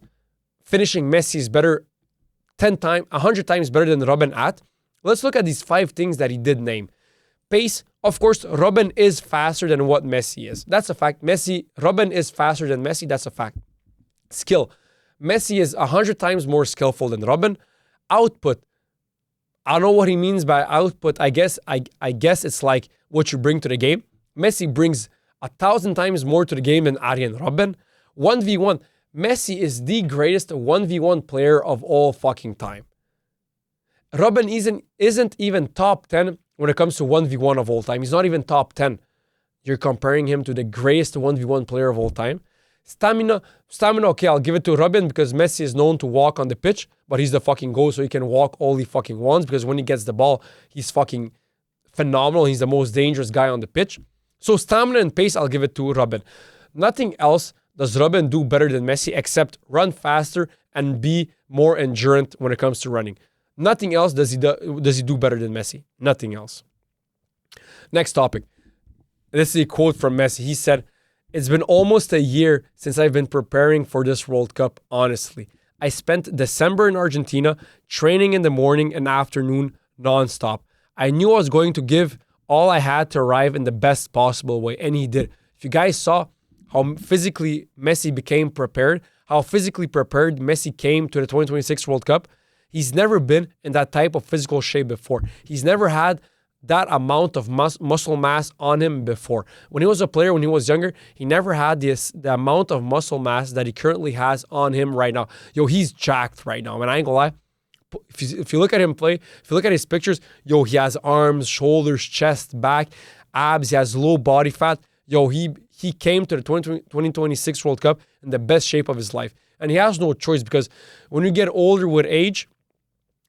finishing Messi is better 100 times better than Robben at. Let's look at these 5 things that he did name. Pace, of course, Robben is faster than what Messi is. That's a fact. Robben is faster than Messi. That's a fact. Skill, Messi is 100 times more skillful than Robben. Output, I don't know what he means by output. I guess it's like what you bring to the game. Messi brings 1,000 times more to the game than Arjen Robben. 1v1, Messi is the greatest 1v1 player of all fucking time. Robben isn't even top 10 when it comes to 1v1 of all time. He's not even top 10. You're comparing him to the greatest 1v1 player of all time. Stamina, okay, I'll give it to Robben because Messi is known to walk on the pitch, but he's the fucking goal, so he can walk all he fucking wants because when he gets the ball, he's fucking phenomenal. He's the most dangerous guy on the pitch. So stamina and pace, I'll give it to Robben. Nothing else does Robben do better than Messi except run faster and be more endurant when it comes to running. Nothing else does he do better than Messi. Nothing else. Next topic. This is a quote from Messi. He said, "It's been almost a year since I've been preparing for this World Cup, honestly. I spent December in Argentina, training in the morning and afternoon, nonstop. I knew I was going to give all I had to arrive in the best possible way, and he did. If you guys saw how physically Messi became prepared, how physically prepared Messi came to the 2026 World Cup, he's never been in that type of physical shape before. He's never had that amount of muscle mass on him before. When he was a player, when he was younger, he never had the amount of muscle mass that he currently has on him right now. Yo, he's jacked right now, man. I ain't gonna lie. If you look at him play, if you look at his pictures, yo, he has arms, shoulders, chest, back, abs. He has low body fat. Yo, he came to the 2026 World Cup in the best shape of his life. And he has no choice because when you get older with age,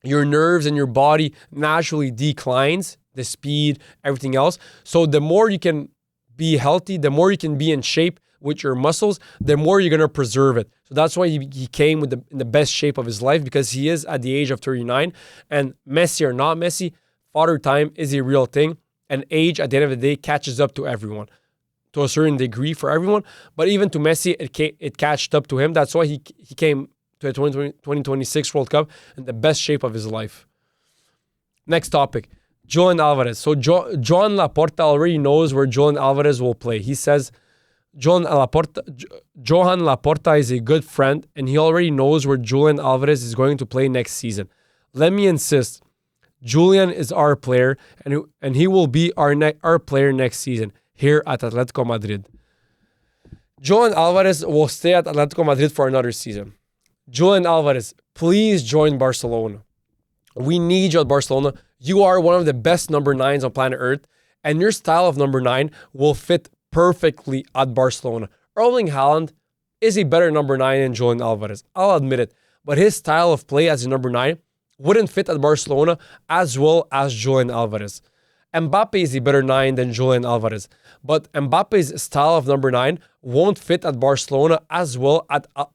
your nerves and your body naturally declines, the speed, everything else. So the more you can be healthy, the more you can be in shape with your muscles, the more you're going to preserve it. So that's why he came in the best shape of his life, because he is at the age of 39. And Messi or not Messi, father time is a real thing. And age, at the end of the day, catches up to everyone. To a certain degree for everyone. But even to Messi, it catched up to him. That's why he came to the 2026 World Cup in the best shape of his life. Next topic. Julian Alvarez. So Joan Laporta already knows where Julian Alvarez will play. He says Johan Laporta is a good friend and he already knows where Julian Alvarez is going to play next season. Let me insist. Julian is our player and he will be our player next season here at Atletico Madrid. Julian Alvarez will stay at Atletico Madrid for another season. Julian Alvarez, please join Barcelona. We need you at Barcelona. You are one of the best number 9s on planet Earth, and your style of number 9 will fit perfectly at Barcelona. Erling Haaland is a better number 9 than Julian Alvarez. I'll admit it. But his style of play as a number 9 wouldn't fit at Barcelona as well as Julian Alvarez. Mbappe is a better 9 than Julian Alvarez. But Mbappe's style of number 9 won't fit at Barcelona as well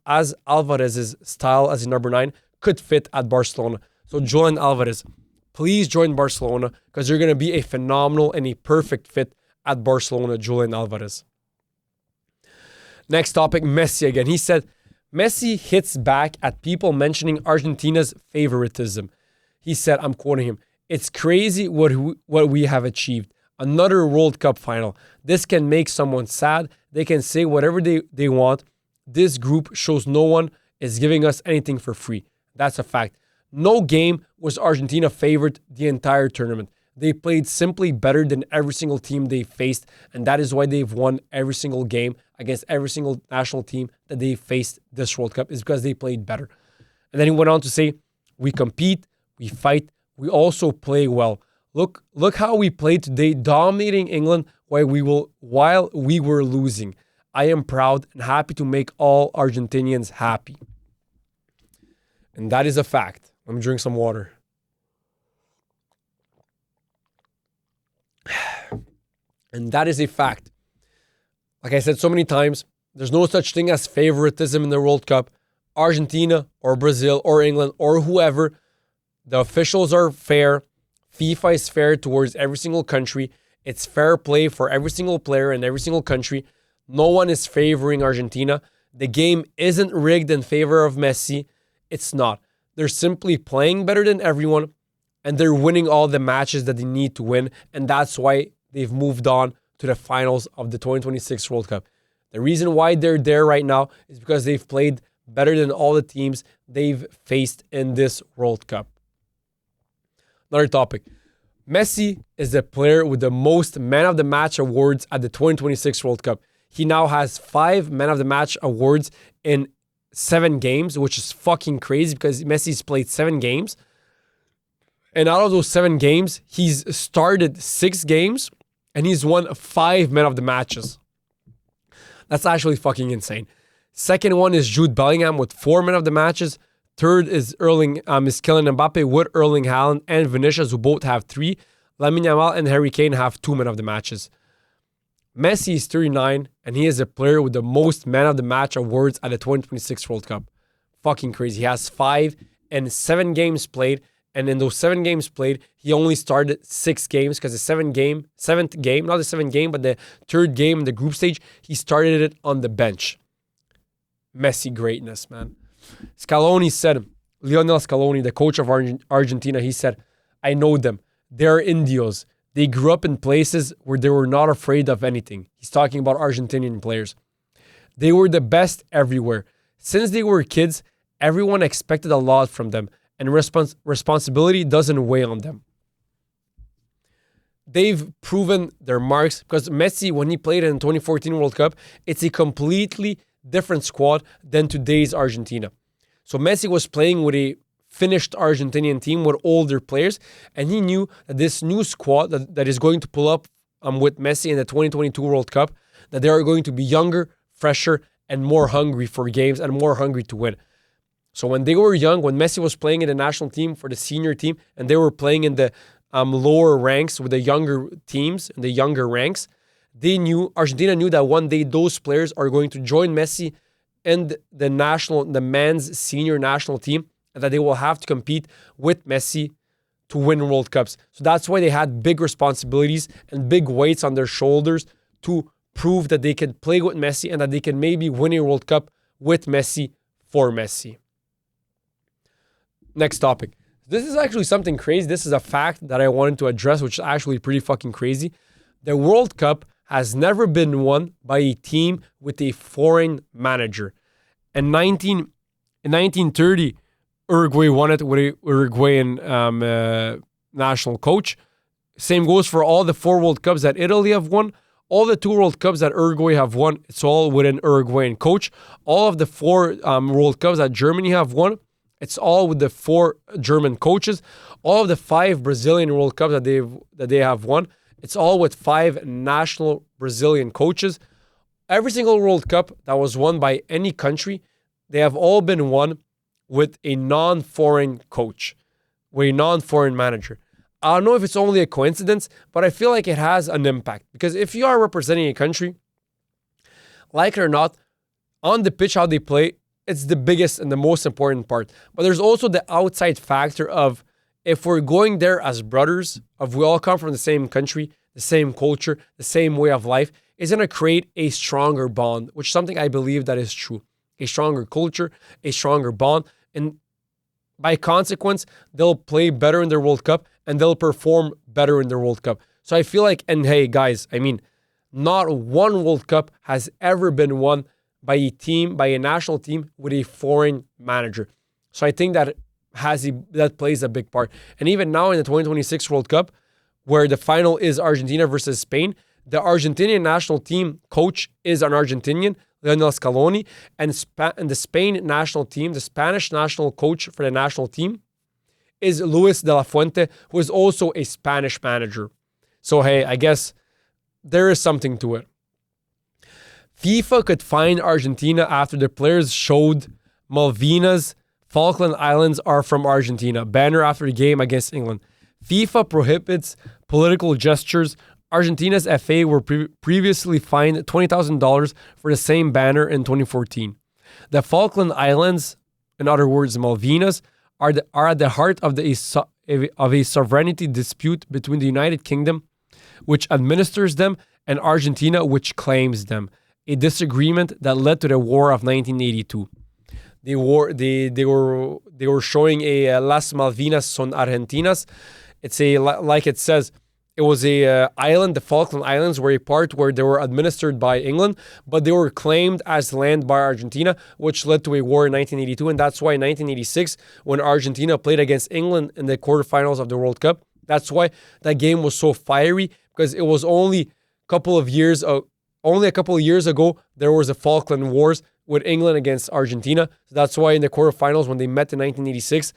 as Alvarez's style as a number 9 could fit at Barcelona. So Julian Alvarez, please join Barcelona because you're going to be a phenomenal and a perfect fit at Barcelona, Julian Alvarez. Next topic, Messi again. He said, Messi hits back at people mentioning Argentina's favoritism. He said, I'm quoting him, "It's crazy what we have achieved. Another World Cup final. This can make someone sad. They can say whatever they want. This group shows no one is giving us anything for free." That's a fact. No game was Argentina favored the entire tournament. They played simply better than every single team they faced, and that is why they've won every single game against every single national team that they faced this World Cup, is because they played better. And then he went on to say, we compete, we fight, we also play well. Look how we played today, dominating England while we were losing. I am proud and happy to make all Argentinians happy. And that is a fact. Let me drink some water. And that is a fact. Like I said so many times, there's no such thing as favoritism in the World Cup. Argentina or Brazil or England or whoever, the officials are fair. FIFA is fair towards every single country. It's fair play for every single player in every single country. No one is favoring Argentina. The game isn't rigged in favor of Messi. It's not. They're simply playing better than everyone, and they're winning all the matches that they need to win, and that's why they've moved on to the finals of the 2026 World Cup. The reason why they're there right now is because they've played better than all the teams they've faced in this World Cup. Another topic. Messi is the player with the most Man of the Match awards at the 2026 World Cup. He now has 5 Man of the Match awards in 7 games, which is fucking crazy because Messi's played 7 games. And out of those 7 games, he's started 6 games and he's won 5 Men of the Matches. That's actually fucking insane. Second one is Jude Bellingham with 4 Men of the Matches. Third is Kylian Mbappe with Erling Haaland and Vinicius, who both have 3. Lamine Yamal and Harry Kane have 2 Men of the Matches. Messi is 39 and he is a player with the most Man of the Match awards at the 2026 World Cup. Fucking crazy. He has 5 and 7 games played. And in those 7 games played, he only started 6 games because the 7th game, not the 7th game, but the 3rd game in the group stage, he started it on the bench. Messi greatness, man. Scaloni said, Lionel Scaloni, the coach of Argentina, he said, I know them. They're Indios. They grew up in places where they were not afraid of anything. He's talking about Argentinian players. They were the best everywhere. Since they were kids, everyone expected a lot from them, and responsibility doesn't weigh on them. They've proven their marks because Messi, when he played in the 2014 World Cup, it's a completely different squad than today's Argentina. So Messi was playing with a finished Argentinian team with older players, and he knew that this new squad that is going to pull up with Messi in the 2022 World Cup, that they are going to be younger, fresher, and more hungry for games and more hungry to win. So when they were young, when Messi was playing in the national team for the senior team, and they were playing in the lower ranks with the younger teams and the younger ranks, Argentina knew that one day those players are going to join Messi in the men's senior national team, and that they will have to compete with Messi to win World Cups. So that's why they had big responsibilities and big weights on their shoulders to prove that they can play with Messi and that they can maybe win a World Cup with Messi for Messi. Next topic. This is actually something crazy. This is a fact that I wanted to address, which is actually pretty fucking crazy. The World Cup has never been won by a team with a foreign manager. In 1930, Uruguay won it with a Uruguayan national coach. Same goes for all the 4 World Cups that Italy have won. All the 2 World Cups that Uruguay have won, it's all with an Uruguayan coach. All of the 4 World Cups that Germany have won, it's all with the 4 German coaches. All of the 5 Brazilian World Cups that they have won, it's all with 5 national Brazilian coaches. Every single World Cup that was won by any country, they have all been won with a non-foreign coach, with a non-foreign manager. I don't know if it's only a coincidence, but I feel like it has an impact. Because if you are representing a country, like it or not, on the pitch, how they play, it's the biggest and the most important part. But there's also the outside factor of, if we're going there as brothers, if we all come from the same country, the same culture, the same way of life, it's going to create a stronger bond, which is something I believe that is true. A stronger culture, a stronger bond. And by consequence, they'll play better in their World Cup and they'll perform better in their World Cup. So I feel like, and hey guys, I mean, not one World Cup has ever been won by a team, by a national team with a foreign manager. So I think that that plays a big part. And even now in the 2026 World Cup, where the final is Argentina versus Spain, the Argentinian national team coach is an Argentinian, Lionel Scaloni, and the Spain national team, the Spanish national coach for the national team, is Luis de la Fuente, who is also a Spanish manager. So hey, I guess there is something to it. FIFA could fine Argentina after the players showed Malvinas, Falkland Islands are from Argentina. Banner after the game against England. FIFA prohibits political gestures. Argentina's FA were previously fined $20,000 for the same banner in 2014. The Falkland Islands, in other words, Malvinas, are at the heart of a sovereignty dispute between the United Kingdom, which administers them, and Argentina, which claims them. A disagreement that led to the War of 1982. They were showing a Las Malvinas son Argentinas. It's like it says, it was a island, the Falkland Islands were a part where they were administered by England, but they were claimed as land by Argentina, which led to a war in 1982. And that's why in 1986, when Argentina played against England in the quarterfinals of the World Cup, that's why that game was so fiery, because it was only a couple of years ago, there was the Falkland Wars with England against Argentina. So that's why in the quarterfinals, when they met in 1986,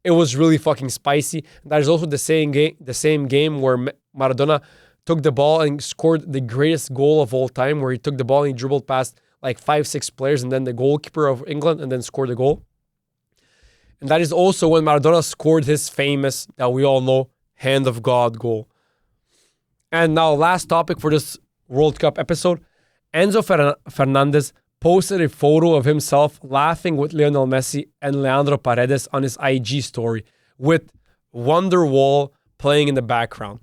it was really fucking spicy. That is also the same game where Maradona took the ball and scored the greatest goal of all time, where he took the ball and he dribbled past like 5-6 players and then the goalkeeper of England and then scored a goal. And that is also when Maradona scored his famous, that we all know, hand of God goal. And now last topic for this World Cup episode. Enzo Fernandez posted a photo of himself laughing with Lionel Messi and Leandro Paredes on his IG story with Wonderwall playing in the background.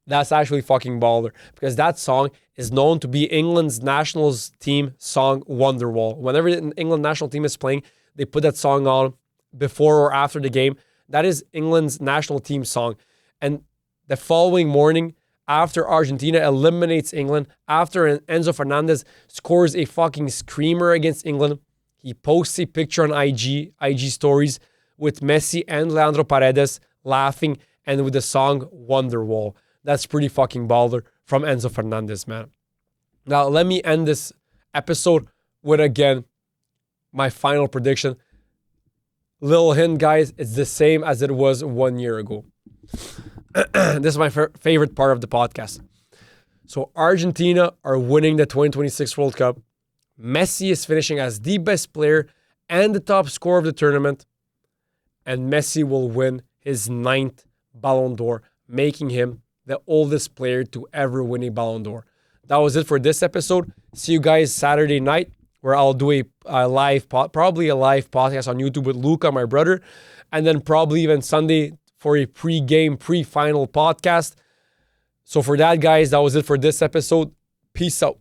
That's actually fucking baller, because that song is known to be England's national team song, Wonderwall. Whenever the England national team is playing, they put that song on before or after the game. That is England's national team song. And the following morning, after Argentina eliminates England, after Enzo Fernandez scores a fucking screamer against England, he posts a picture on IG stories with Messi and Leandro Paredes laughing and with the song Wonderwall. That's pretty fucking baller from Enzo Fernandez, man. Now, let me end this episode with, again, my final prediction. Little hint, guys, it's the same as it was 1 year ago. This is my favorite part of the podcast. So Argentina are winning the 2026 World Cup. Messi is finishing as the best player and the top scorer of the tournament. And Messi will win his 9th Ballon d'Or, making him the oldest player to ever win a Ballon d'Or. That was it for this episode. See you guys Saturday night, where I'll do probably a live podcast on YouTube with Luca, my brother. And then probably even Sunday for a pre-final podcast. So for that, guys, that was it for this episode. Peace out.